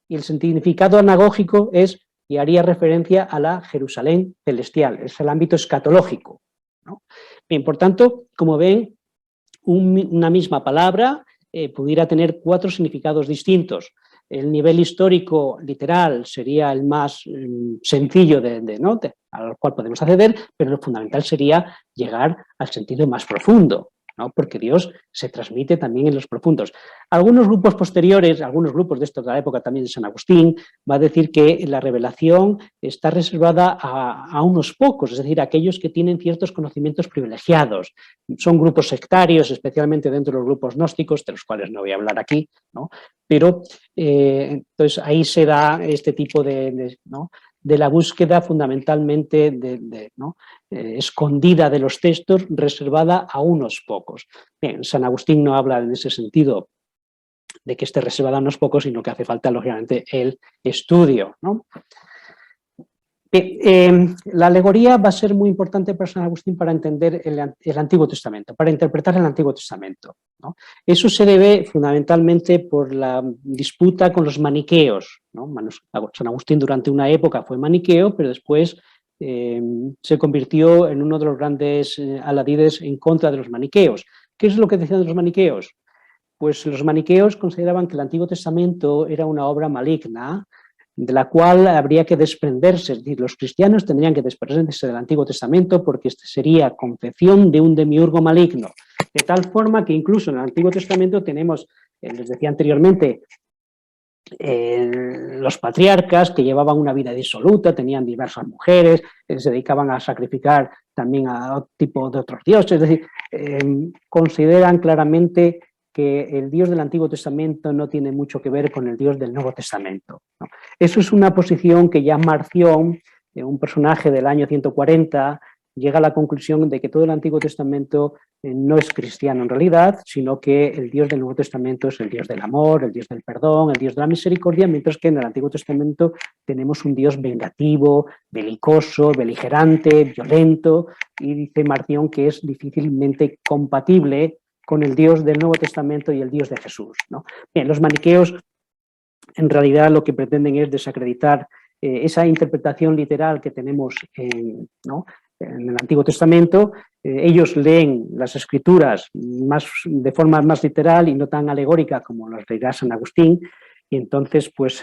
Y el significado anagógico es, y haría referencia a la Jerusalén celestial, es el ámbito escatológico, ¿no? Bien, por tanto, como ven, una misma palabra pudiera tener 4 significados distintos. El nivel histórico literal sería el más sencillo al cual podemos acceder, pero lo fundamental sería llegar al sentido más profundo, ¿no?, porque Dios se transmite también en los profundos. Algunos grupos posteriores, algunos grupos de estos de la época también de San Agustín, va a decir que la revelación está reservada a unos pocos, es decir, a aquellos que tienen ciertos conocimientos privilegiados. Son grupos sectarios, especialmente dentro de los grupos gnósticos, de los cuales no voy a hablar aquí, ¿no? Pero entonces ahí se da este tipo ¿no?, de la búsqueda fundamentalmente escondida de los textos, reservada a unos pocos. Bien, San Agustín no habla en ese sentido de que esté reservada a unos pocos, sino que hace falta, lógicamente, el estudio, ¿no? Bien, la alegoría va a ser muy importante para San Agustín para entender el Antiguo Testamento, para interpretar el Antiguo Testamento, ¿no? Eso se debe fundamentalmente por la disputa con los maniqueos, ¿no? San Agustín durante una época fue maniqueo, pero después se convirtió en uno de los grandes aladides en contra de los maniqueos. ¿Qué es lo que decían de los maniqueos? Pues los maniqueos consideraban que el Antiguo Testamento era una obra maligna, de la cual habría que desprenderse, es decir, los cristianos tendrían que desprenderse del Antiguo Testamento porque este sería confección de un demiurgo maligno, de tal forma que incluso en el Antiguo Testamento tenemos, les decía anteriormente, los patriarcas que llevaban una vida disoluta, tenían diversas mujeres, se dedicaban a sacrificar también a otro tipo de otros dioses, es decir, consideran claramente que el Dios del Antiguo Testamento no tiene mucho que ver con el Dios del Nuevo Testamento, ¿no? Eso es una posición que ya Marción, un personaje del año 140, llega a la conclusión de que todo el Antiguo Testamento no es cristiano en realidad, sino que el Dios del Nuevo Testamento es el Dios del amor, el Dios del perdón, el Dios de la misericordia, mientras que en el Antiguo Testamento tenemos un Dios vengativo, belicoso, beligerante, violento, y dice Marción que es difícilmente compatible con el Dios del Nuevo Testamento y el Dios de Jesús, ¿no? Bien, los maniqueos en realidad lo que pretenden es desacreditar esa interpretación literal que tenemos ¿no? en el Antiguo Testamento. Ellos leen las Escrituras de forma más literal y no tan alegórica como las leerá San Agustín, y entonces, pues,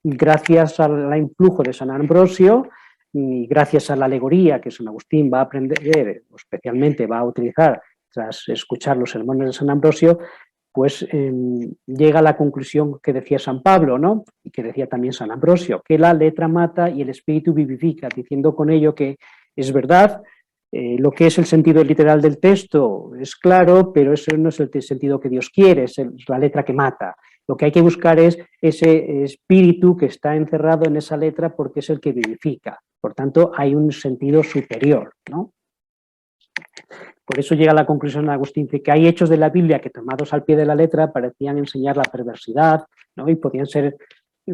gracias al influjo de San Ambrosio y gracias a la alegoría que San Agustín va a aprender, especialmente va a utilizar tras escuchar los sermones de San Ambrosio, pues llega a la conclusión que decía San Pablo, ¿no? Y que decía también San Ambrosio, que la letra mata y el espíritu vivifica, diciendo con ello que es verdad, lo que es el sentido literal del texto es claro, pero eso no es el sentido que Dios quiere, es la letra que mata. Lo que hay que buscar es ese espíritu que está encerrado en esa letra porque es el que vivifica. Por tanto, hay un sentido superior, ¿no? Por eso llega a la conclusión de Agustín de que hay hechos de la Biblia que, tomados al pie de la letra, parecían enseñar la perversidad, ¿no? Y podían ser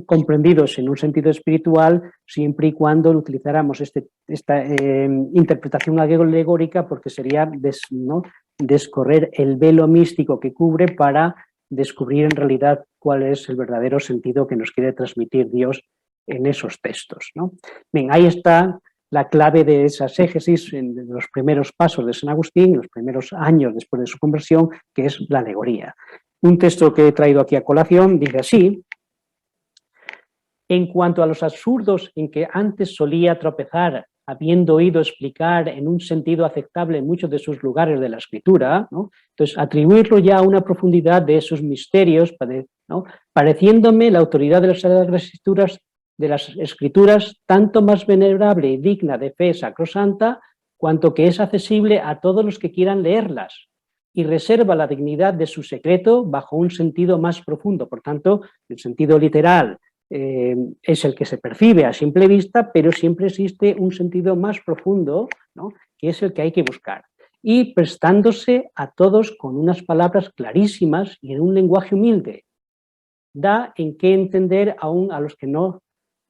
comprendidos en un sentido espiritual siempre y cuando utilizáramos esta interpretación alegórica, porque sería ¿no? descorrer el velo místico que cubre para descubrir en realidad cuál es el verdadero sentido que nos quiere transmitir Dios en esos textos, ¿no? Bien, ahí está la clave de esa exégesis en los primeros pasos de San Agustín, en los primeros años después de su conversión, que es la alegoría. Un texto que he traído aquí a colación dice así: en cuanto a los absurdos en que antes solía tropezar, habiendo oído explicar en un sentido aceptable en muchos de sus lugares de la Escritura, ¿no? Entonces, atribuirlo ya a una profundidad de esos misterios, ¿no? Pareciéndome la autoridad de las Escrituras tanto más venerable y digna de fe sacrosanta, cuanto que es accesible a todos los que quieran leerlas, y reserva la dignidad de su secreto bajo un sentido más profundo. Por tanto, el sentido literal es el que se percibe a simple vista, pero siempre existe un sentido más profundo, ¿no? Que es el que hay que buscar. Y prestándose a todos con unas palabras clarísimas y en un lenguaje humilde, da en qué entender aún a los que no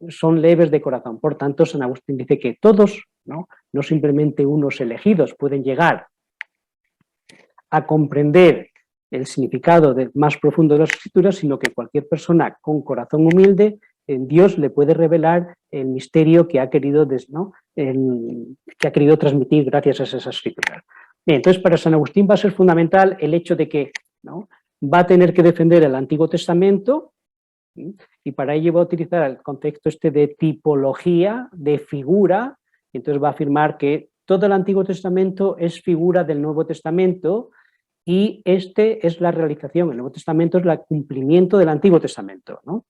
son leves de corazón. Por tanto, San Agustín dice que todos, no simplemente unos elegidos, pueden llegar a comprender el significado más profundo de las Escrituras, sino que cualquier persona con corazón humilde, en Dios le puede revelar el misterio que ha querido, que ha querido transmitir gracias a esas Escrituras. Bien, entonces, para San Agustín va a ser fundamental el hecho de que, ¿no?, va a tener que defender el Antiguo Testamento, y para ello va a utilizar el concepto de tipología, de figura, y entonces va a afirmar que todo el Antiguo Testamento es figura del Nuevo Testamento, y es la realización, el Nuevo Testamento es el cumplimiento del Antiguo Testamento, ¿no?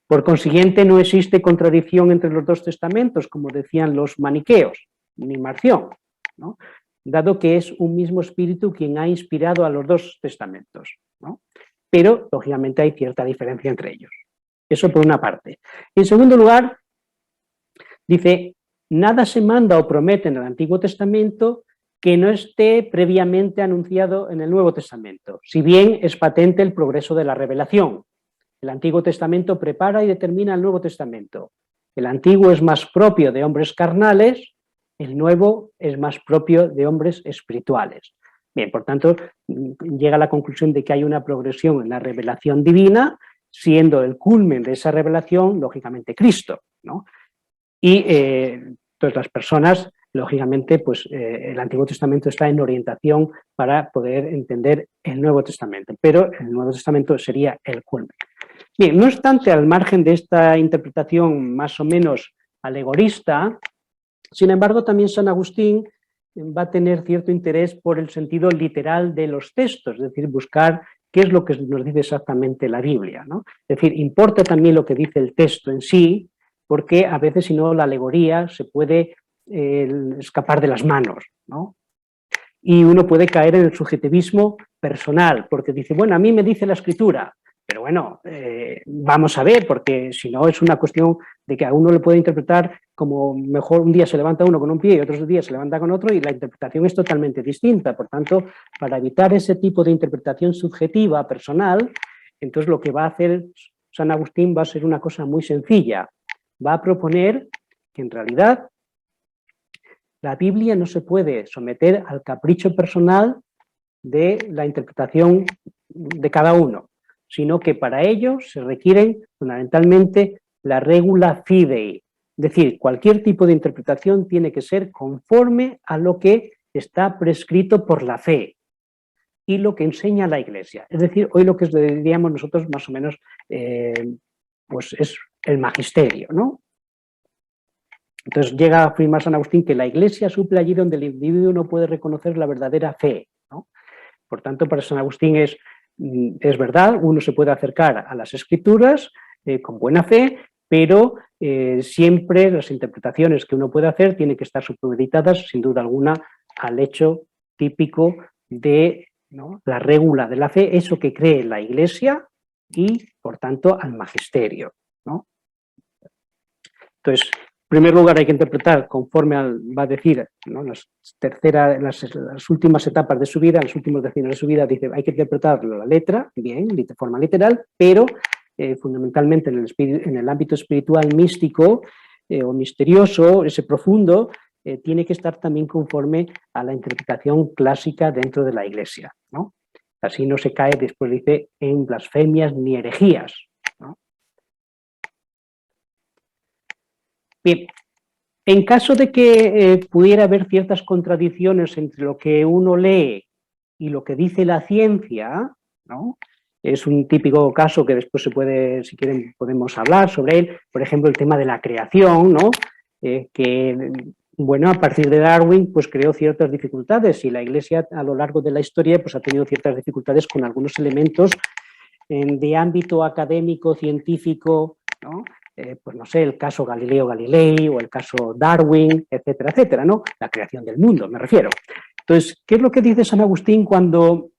Por consiguiente, no existe contradicción entre los dos testamentos, como decían los maniqueos, ni marción, ¿no? Dado que es un mismo espíritu quien ha inspirado a los dos testamentos, ¿no? Pero, lógicamente, hay cierta diferencia entre ellos. Eso por una parte. En segundo lugar, dice, nada se manda o promete en el Antiguo Testamento que no esté previamente anunciado en el Nuevo Testamento, si bien es patente el progreso de la revelación. El Antiguo Testamento prepara y determina el Nuevo Testamento. El Antiguo es más propio de hombres carnales, el Nuevo es más propio de hombres espirituales. Bien, por tanto, llega a la conclusión de que hay una progresión en la revelación divina, siendo el culmen de esa revelación, lógicamente, Cristo, ¿no? Y todas las personas, lógicamente, pues el Antiguo Testamento está en orientación para poder entender el Nuevo Testamento, pero el Nuevo Testamento sería el culmen. Bien, no obstante, al margen de esta interpretación más o menos alegorista, sin embargo, también San Agustín va a tener cierto interés por el sentido literal de los textos, es decir, buscar qué es lo que nos dice exactamente la Biblia, ¿no? Es decir, importa también lo que dice el texto en sí, porque a veces, si no, la alegoría se puede escapar de las manos, ¿no? Y uno puede caer en el subjetivismo personal, porque dice, bueno, a mí me dice la Escritura, pero bueno, vamos a ver, porque si no es una cuestión de que a uno le puede interpretar como mejor un día se levanta uno con un pie y otros días se levanta con otro, y la interpretación es totalmente distinta. Por tanto, para evitar ese tipo de interpretación subjetiva, personal, entonces lo que va a hacer San Agustín va a ser una cosa muy sencilla. Va a proponer que en realidad la Biblia no se puede someter al capricho personal de la interpretación de cada uno, sino que para ello se requieren fundamentalmente la regula fidei, es decir, cualquier tipo de interpretación tiene que ser conforme a lo que está prescrito por la fe y lo que enseña la Iglesia. Es decir, hoy lo que diríamos nosotros más o menos pues es el magisterio, ¿no? Entonces llega a afirmar San Agustín que la Iglesia suple allí donde el individuo no puede reconocer la verdadera fe, ¿no? Por tanto, para San Agustín es verdad, uno se puede acercar a las Escrituras con buena fe, pero siempre las interpretaciones que uno puede hacer tienen que estar supeditadas, sin duda alguna, al hecho típico de, ¿no?, la regula de la fe, eso que cree la Iglesia y, por tanto, al magisterio, ¿no? Entonces, en primer lugar hay que interpretar conforme va a decir, ¿no?, las últimas etapas de su vida, los últimos decenios de su vida, dice hay que interpretar la letra, bien, de forma literal, pero fundamentalmente en el ámbito espiritual místico o misterioso, ese profundo, tiene que estar también conforme a la interpretación clásica dentro de la Iglesia, ¿no? Así no se cae, después dice, en blasfemias ni herejías, ¿no? Bien, en caso de que pudiera haber ciertas contradicciones entre lo que uno lee y lo que dice la ciencia, ¿no?, es un típico caso que después se puede, si quieren, podemos hablar sobre él, por ejemplo, el tema de la creación, ¿no?, que, bueno, a partir de Darwin, pues creó ciertas dificultades y la Iglesia a lo largo de la historia pues ha tenido ciertas dificultades con algunos elementos de ámbito académico, científico, ¿no? Pues no sé, el caso Galileo Galilei o el caso Darwin, etcétera, etcétera, ¿no? La creación del mundo, me refiero. Entonces, ¿qué es lo que dice San Agustín cuando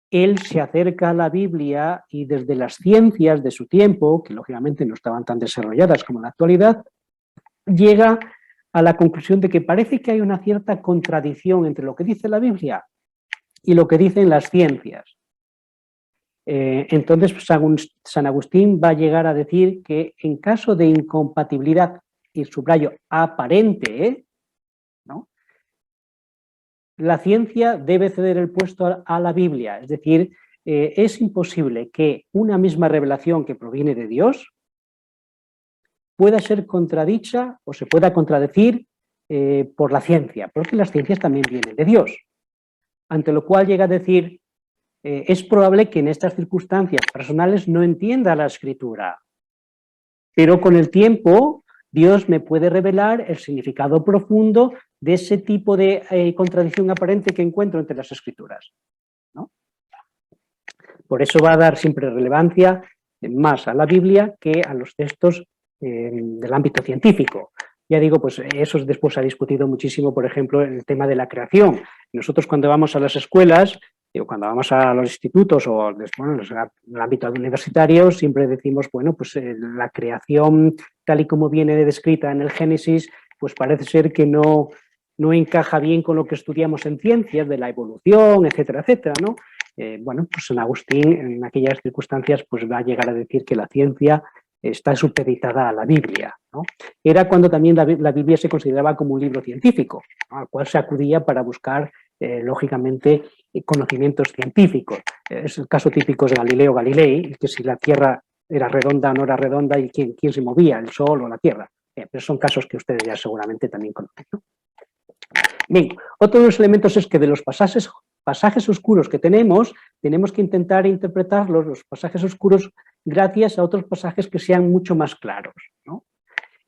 él se acerca a la Biblia y desde las ciencias de su tiempo, que lógicamente no estaban tan desarrolladas como en la actualidad, llega a la conclusión de que parece que hay una cierta contradicción entre lo que dice la Biblia y lo que dicen las ciencias? Entonces San Agustín va a llegar a decir que en caso de incompatibilidad, y subrayo aparente, ¿no?, la ciencia debe ceder el puesto a la Biblia, es decir, es imposible que una misma revelación que proviene de Dios pueda ser contradicha o se pueda contradecir por la ciencia, porque las ciencias también vienen de Dios. Ante lo cual llega a decir, es probable que en estas circunstancias personales no entienda la Escritura, pero con el tiempo Dios me puede revelar el significado profundo de ese tipo de contradicción aparente que encuentro entre las Escrituras, ¿no? Por eso va a dar siempre relevancia más a la Biblia que a los textos del ámbito científico. Ya digo, pues eso después se ha discutido muchísimo, por ejemplo, el tema de la creación. Nosotros cuando vamos a las escuelas, cuando vamos a los institutos o bueno, en el ámbito universitario, siempre decimos, bueno, pues la creación tal y como viene descrita en el Génesis, pues parece ser que no encaja bien con lo que estudiamos en ciencias, de la evolución, etcétera, etcétera, ¿no? Bueno, pues San Agustín en aquellas circunstancias pues va a llegar a decir que la ciencia está supeditada a la Biblia, ¿no? Era cuando también la Biblia se consideraba como un libro científico, ¿no?, al cual se acudía para buscar, lógicamente, conocimientos científicos. Es el caso típico de Galileo Galilei, que si la Tierra era redonda o no era redonda y quién se movía, el Sol o la Tierra. Pero son casos que ustedes ya seguramente también conocen, ¿no? Bien, otro de los elementos es que de los pasajes oscuros que tenemos que intentar interpretarlos, los pasajes oscuros, gracias a otros pasajes que sean mucho más claros, ¿no?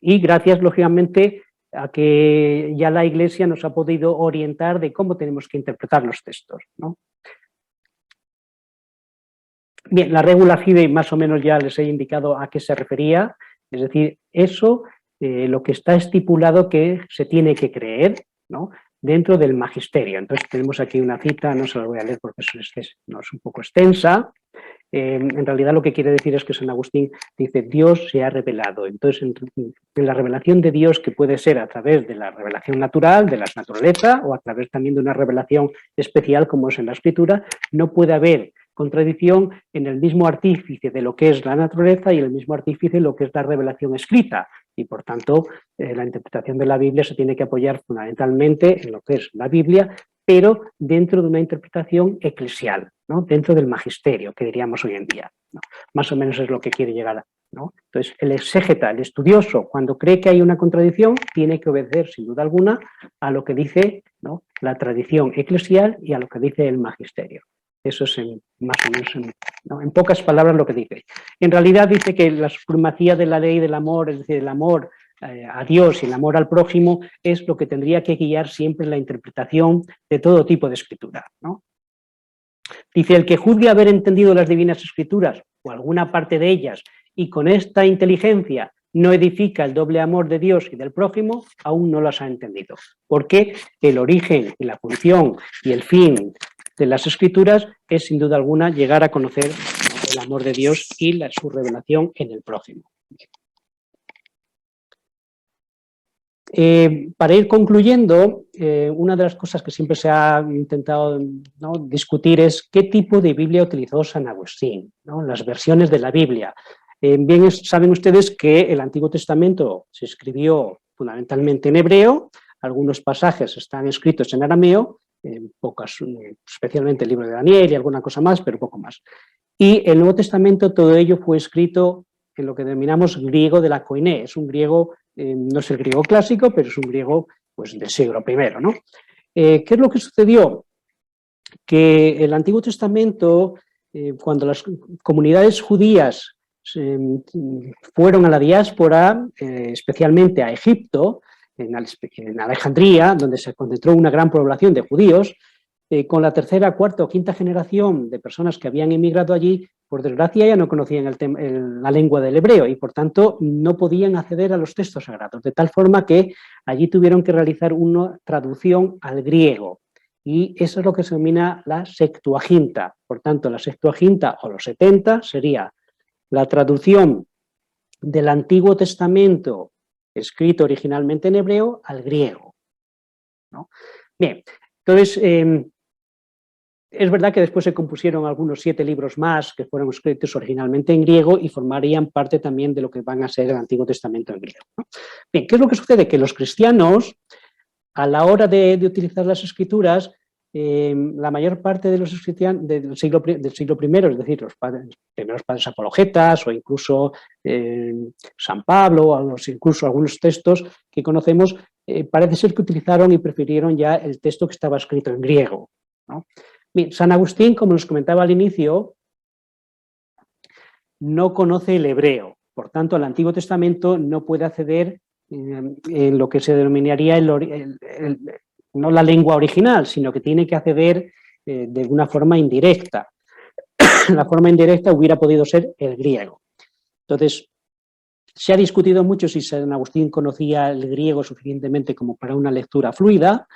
Y gracias, lógicamente, a que ya la Iglesia nos ha podido orientar de cómo tenemos que interpretar los textos, ¿no? Bien, la regula fidei más o menos ya les he indicado a qué se refería, es decir, eso, lo que está estipulado que se tiene que creer, ¿no?, dentro del magisterio. Entonces tenemos aquí una cita, no se la voy a leer porque no es un poco extensa. En realidad lo que quiere decir es que San Agustín dice, Dios se ha revelado. Entonces, en la revelación de Dios, que puede ser a través de la revelación natural, de la naturaleza, o a través también de una revelación especial como es en la Escritura, no puede haber contradicción en el mismo artífice de lo que es la naturaleza y el mismo artífice de lo que es la revelación escrita. Y por tanto, la interpretación de la Biblia se tiene que apoyar fundamentalmente en lo que es la Biblia, pero dentro de una interpretación eclesial, ¿no? Dentro del magisterio, que diríamos hoy en día, ¿no? Más o menos es lo que quiere llegar a, ¿no? Entonces, el exégeta, el estudioso, cuando cree que hay una contradicción, tiene que obedecer, sin duda alguna, a lo que dice, ¿no?, la tradición eclesial y a lo que dice el magisterio. Eso es más o menos, ¿no?, en pocas palabras lo que dice. En realidad dice que la supremacía de la ley del amor, es decir, el amor a Dios y el amor al prójimo, es lo que tendría que guiar siempre la interpretación de todo tipo de escritura, ¿no? Dice, el que juzgue haber entendido las divinas escrituras, o alguna parte de ellas, y con esta inteligencia no edifica el doble amor de Dios y del prójimo, aún no las ha entendido. Porque el origen y la función y el fin de las escrituras es, sin duda alguna, llegar a conocer el amor de Dios y su revelación en el prójimo. Para ir concluyendo, una de las cosas que siempre se ha intentado, ¿no?, discutir es qué tipo de Biblia utilizó San Agustín, ¿no?, las versiones de la Biblia. Bien saben ustedes que el Antiguo Testamento se escribió fundamentalmente en hebreo, algunos pasajes están escritos en arameo, pocas, especialmente el libro de Daniel y alguna cosa más, pero poco más. Y el Nuevo Testamento, todo ello fue escrito en lo que denominamos griego de la Koiné, es un griego, no es el griego clásico, pero es un griego, pues, del siglo I, ¿no? ¿Qué es lo que sucedió? Que el Antiguo Testamento, cuando las comunidades judías fueron a la diáspora, especialmente a Egipto, en Alejandría, donde se concentró una gran población de judíos, con la tercera, cuarta o quinta generación de personas que habían emigrado allí, por desgracia ya no conocían la lengua del hebreo y por tanto no podían acceder a los textos sagrados, de tal forma que allí tuvieron que realizar una traducción al griego. Y eso es lo que se denomina la Septuaginta. Por tanto, la Septuaginta o los 70 sería la traducción del Antiguo Testamento escrito originalmente en hebreo al griego, ¿no? Bien, entonces, es verdad que después se compusieron algunos 7 libros más que fueron escritos originalmente en griego y formarían parte también de lo que van a ser el Antiguo Testamento en griego, ¿no? Bien, ¿qué es lo que sucede? Que los cristianos, a la hora de utilizar las escrituras, la mayor parte de los cristianos del siglo I, es decir, los primeros padres apologetas o incluso San Pablo, o incluso algunos textos que conocemos, parece ser que utilizaron y prefirieron ya el texto que estaba escrito en griego, ¿no? Bien, San Agustín, como nos comentaba al inicio, no conoce el hebreo, por tanto, al Antiguo Testamento no puede acceder en lo que se denominaría no la lengua original, sino que tiene que acceder de una forma indirecta. La forma indirecta hubiera podido ser el griego. Entonces, se ha discutido mucho si San Agustín conocía el griego suficientemente como para una lectura fluida,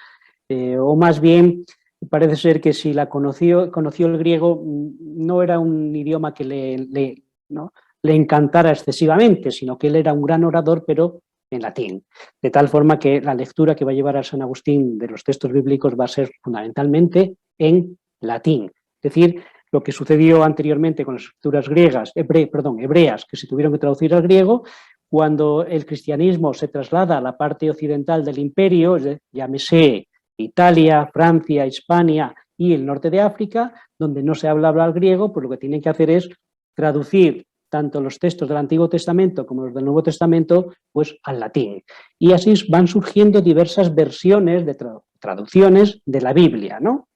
o más bien parece ser que si conoció el griego, no era un idioma que le encantara excesivamente, sino que él era un gran orador, pero en latín, de tal forma que la lectura que va a llevar a San Agustín de los textos bíblicos va a ser fundamentalmente en latín. Es decir, lo que sucedió anteriormente con las escrituras hebreas, que se tuvieron que traducir al griego, cuando el cristianismo se traslada a la parte occidental del imperio, llámese Italia, Francia, Hispania y el norte de África, donde no se hablaba el griego, pues lo que tienen que hacer es traducir tanto los textos del Antiguo Testamento como los del Nuevo Testamento, pues al latín. Y así van surgiendo diversas versiones de traducciones de la Biblia, ¿no?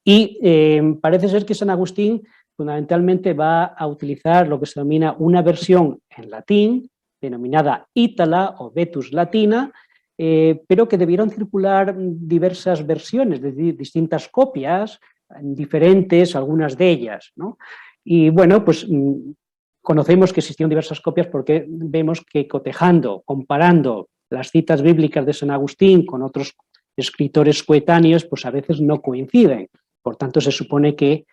Y parece ser que San Agustín fundamentalmente va a utilizar lo que se denomina una versión en latín, denominada Ítala o Vetus Latina, pero que debieron circular diversas versiones, de distintas copias, diferentes, algunas de ellas, ¿no? Y bueno, pues conocemos que existieron diversas copias porque vemos que cotejando, comparando las citas bíblicas de San Agustín con otros escritores coetáneos, pues a veces no coinciden. Por tanto, se supone que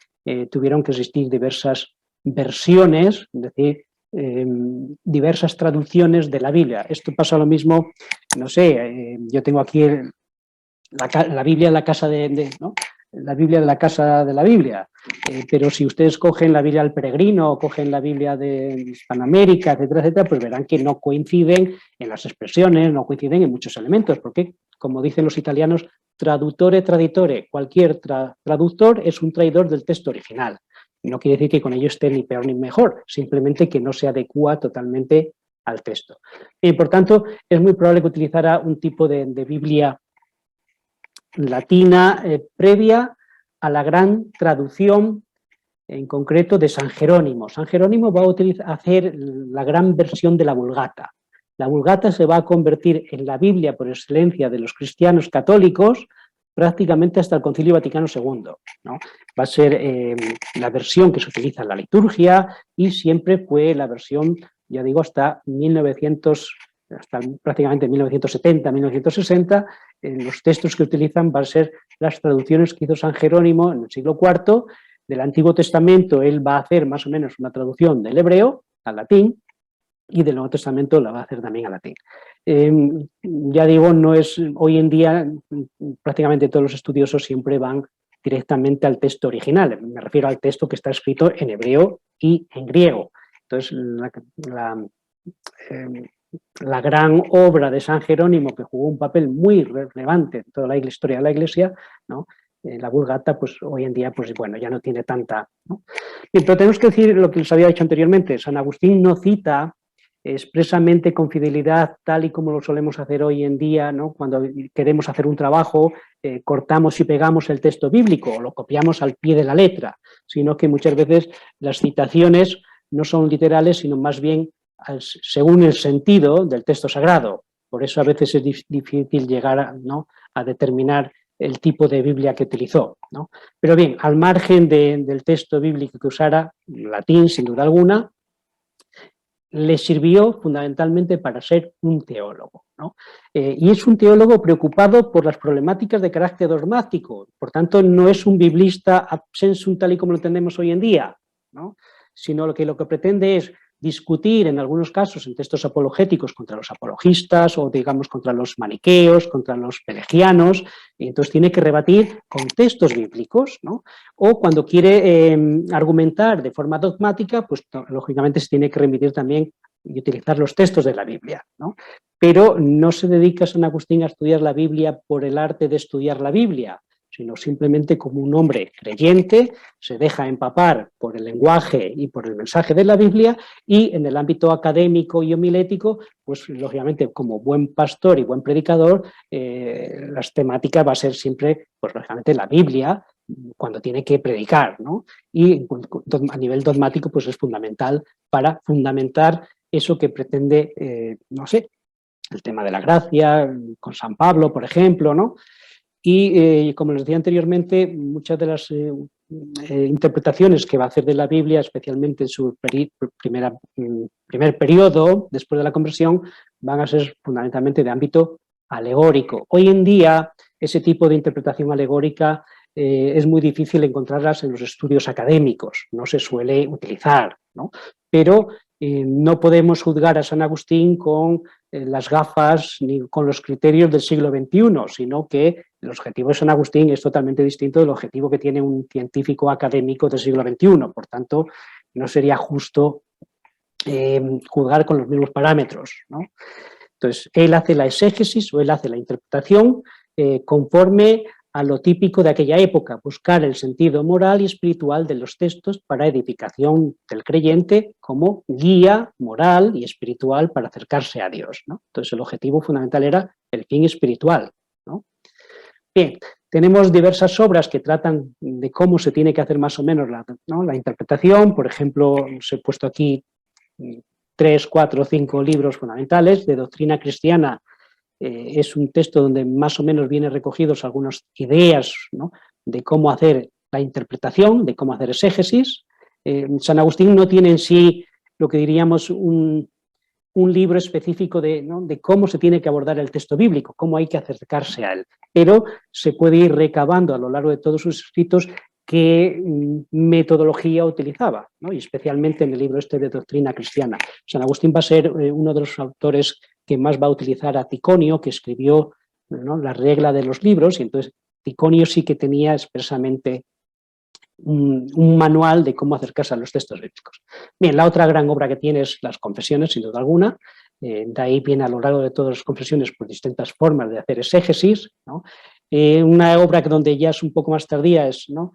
tuvieron que existir diversas versiones, es decir, diversas traducciones de la Biblia. Esto pasa lo mismo, no sé, yo tengo aquí la Biblia en la casa ¿no? La Biblia de la casa de la Biblia, pero si ustedes cogen la Biblia del Peregrino o cogen la Biblia de Hispanoamérica, etcétera, etcétera, pues verán que no coinciden en las expresiones, no coinciden en muchos elementos, porque, como dicen los italianos, traduttore traditore, cualquier traductor es un traidor del texto original. No quiere decir que con ello esté ni peor ni mejor, simplemente que no se adecua totalmente al texto. Y por tanto, es muy probable que utilizara un tipo de Biblia latina previa a la gran traducción, en concreto, de San Jerónimo. San Jerónimo va a hacer la gran versión de la Vulgata. La Vulgata se va a convertir en la Biblia por excelencia de los cristianos católicos prácticamente hasta el Concilio Vaticano II, ¿no? Va a ser la versión que se utiliza en la liturgia y siempre fue la versión, ya digo, hasta prácticamente 1970, 1960, los textos que utilizan van a ser las traducciones que hizo San Jerónimo en el siglo IV. Del Antiguo Testamento él va a hacer más o menos una traducción del hebreo al latín, y del Nuevo Testamento la va a hacer también al latín. Ya digo, no es, hoy en día prácticamente todos los estudiosos siempre van directamente al texto original, me refiero al texto que está escrito en hebreo y en griego. Entonces, la gran obra de San Jerónimo, que jugó un papel muy relevante en toda la historia de la Iglesia, ¿no? La Vulgata, pues hoy en día, pues bueno, ya no tiene tanta, ¿no? Pero tenemos que decir lo que les había dicho anteriormente. San Agustín no cita expresamente con fidelidad, tal y como lo solemos hacer hoy en día, ¿no? Cuando queremos hacer un trabajo, cortamos y pegamos el texto bíblico o lo copiamos al pie de la letra, sino que muchas veces las citaciones no son literales, sino más bien según el sentido del texto sagrado. Por eso a veces es difícil llegar ¿no? a determinar el tipo de Biblia que utilizó, ¿no? Pero bien, al margen del texto bíblico que usara, latín sin duda alguna, le sirvió fundamentalmente para ser un teólogo, ¿no? Y es un teólogo preocupado por las problemáticas de carácter dogmático, por tanto no es un biblista ad sensum tal y como lo entendemos hoy en día, ¿no? Sino lo que pretende es discutir en algunos casos en textos apologéticos contra los apologistas o digamos contra los maniqueos, contra los pelagianos, y entonces tiene que rebatir con textos bíblicos, ¿no? O cuando quiere argumentar de forma dogmática, pues lógicamente se tiene que remitir también y utilizar los textos de la Biblia, ¿no? Pero no se dedica San Agustín a estudiar la Biblia por el arte de estudiar la Biblia, sino simplemente como un hombre creyente, se deja empapar por el lenguaje y por el mensaje de la Biblia, y en el ámbito académico y homilético, pues lógicamente como buen pastor y buen predicador, las temáticas va a ser siempre, pues lógicamente la Biblia, cuando tiene que predicar, ¿no? Y a nivel dogmático, pues es fundamental para fundamentar eso que pretende, no sé, el tema de la gracia, con San Pablo, por ejemplo, ¿no? Y como les decía anteriormente, muchas de las interpretaciones que va a hacer de la Biblia, especialmente en su primer periodo después de la conversión, van a ser fundamentalmente de ámbito alegórico. Hoy en día, ese tipo de interpretación alegórica es muy difícil encontrarlas en los estudios académicos, no se suele utilizar, ¿no? Pero no podemos juzgar a San Agustín con las gafas ni con los criterios del siglo XXI, sino que el objetivo de San Agustín es totalmente distinto del objetivo que tiene un científico académico del siglo XXI. Por tanto, no sería justo juzgar con los mismos parámetros, ¿no? Entonces, él hace la exégesis o él hace la interpretación conforme a lo típico de aquella época, buscar el sentido moral y espiritual de los textos para edificación del creyente como guía moral y espiritual para acercarse a Dios, ¿no? Entonces el objetivo fundamental era el fin espiritual, ¿no? Bien, tenemos diversas obras que tratan de cómo se tiene que hacer más o menos la interpretación. Por ejemplo, os he puesto aquí 3, 4, 5 libros fundamentales de doctrina cristiana. Es un texto donde más o menos vienen recogidos algunas ideas, ¿no? de cómo hacer la interpretación, de cómo hacer exégesis. San Agustín no tiene en sí lo que diríamos un libro específico de cómo se tiene que abordar el texto bíblico, cómo hay que acercarse a él, pero se puede ir recabando a lo largo de todos sus escritos qué metodología utilizaba, ¿no? Y especialmente en el libro este de doctrina cristiana. San Agustín va a ser uno de los autores que más va a utilizar a Ticonio, que escribió, ¿no?, la regla de los libros, y entonces Ticonio sí que tenía expresamente un manual de cómo acercarse a los textos bíblicos. Bien, la otra gran obra que tiene es las confesiones, sin duda alguna. De ahí viene a lo largo de todas las confesiones pues, distintas formas de hacer exégesis, ¿no? Una obra donde ya es un poco más tardía es, ¿no?,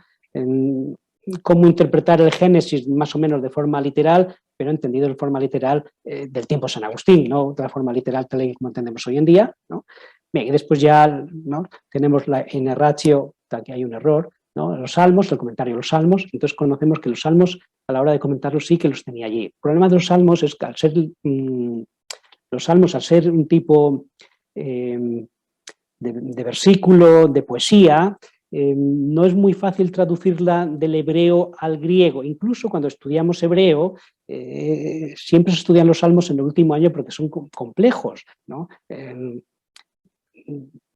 cómo interpretar el Génesis más o menos de forma literal, pero entendido de forma literal del tiempo de San Agustín, no de la forma literal tal y como entendemos hoy en día, ¿no? Bien, y después ya, ¿no?, tenemos en el ratio, aquí hay un error, ¿no?, los salmos, el comentario de los salmos. Entonces conocemos que los salmos, a la hora de comentarlos, sí que los tenía allí. El problema de los salmos es que al ser los salmos, al ser un tipo de versículo, de poesía, no es muy fácil traducirla del hebreo al griego. Incluso cuando estudiamos hebreo, siempre se estudian los salmos en el último año porque son complejos, ¿no?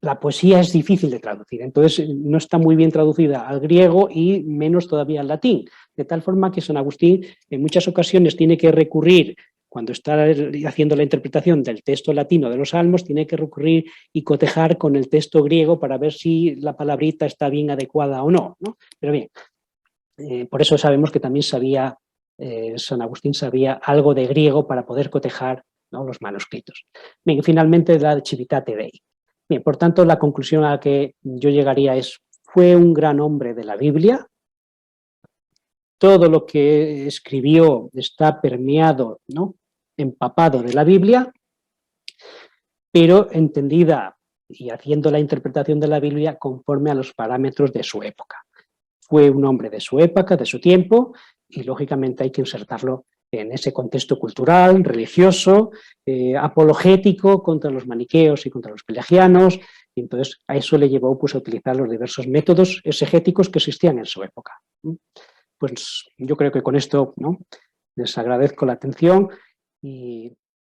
La poesía es difícil de traducir, entonces no está muy bien traducida al griego y menos todavía al latín, de tal forma que San Agustín en muchas ocasiones tiene que recurrir, cuando está haciendo la interpretación del texto latino de los salmos, tiene que recurrir y cotejar con el texto griego para ver si la palabrita está bien adecuada o no, ¿no? Pero bien, por eso sabemos que también sabía, San Agustín sabía algo de griego para poder cotejar, ¿no?, los manuscritos. Bien, finalmente la Civitate Dei. Bien, por tanto, la conclusión a la que yo llegaría es: fue un gran hombre de la Biblia. Todo lo que escribió está permeado, ¿no?, empapado de la Biblia, pero entendida y haciendo la interpretación de la Biblia conforme a los parámetros de su época. Fue un hombre de su época, de su tiempo, y lógicamente hay que insertarlo en ese contexto cultural, religioso, apologético contra los maniqueos y contra los pelagianos, y entonces a eso le llevó, pues, a utilizar los diversos métodos exegéticos que existían en su época. Pues yo creo que con esto, ¿no?, les agradezco la atención y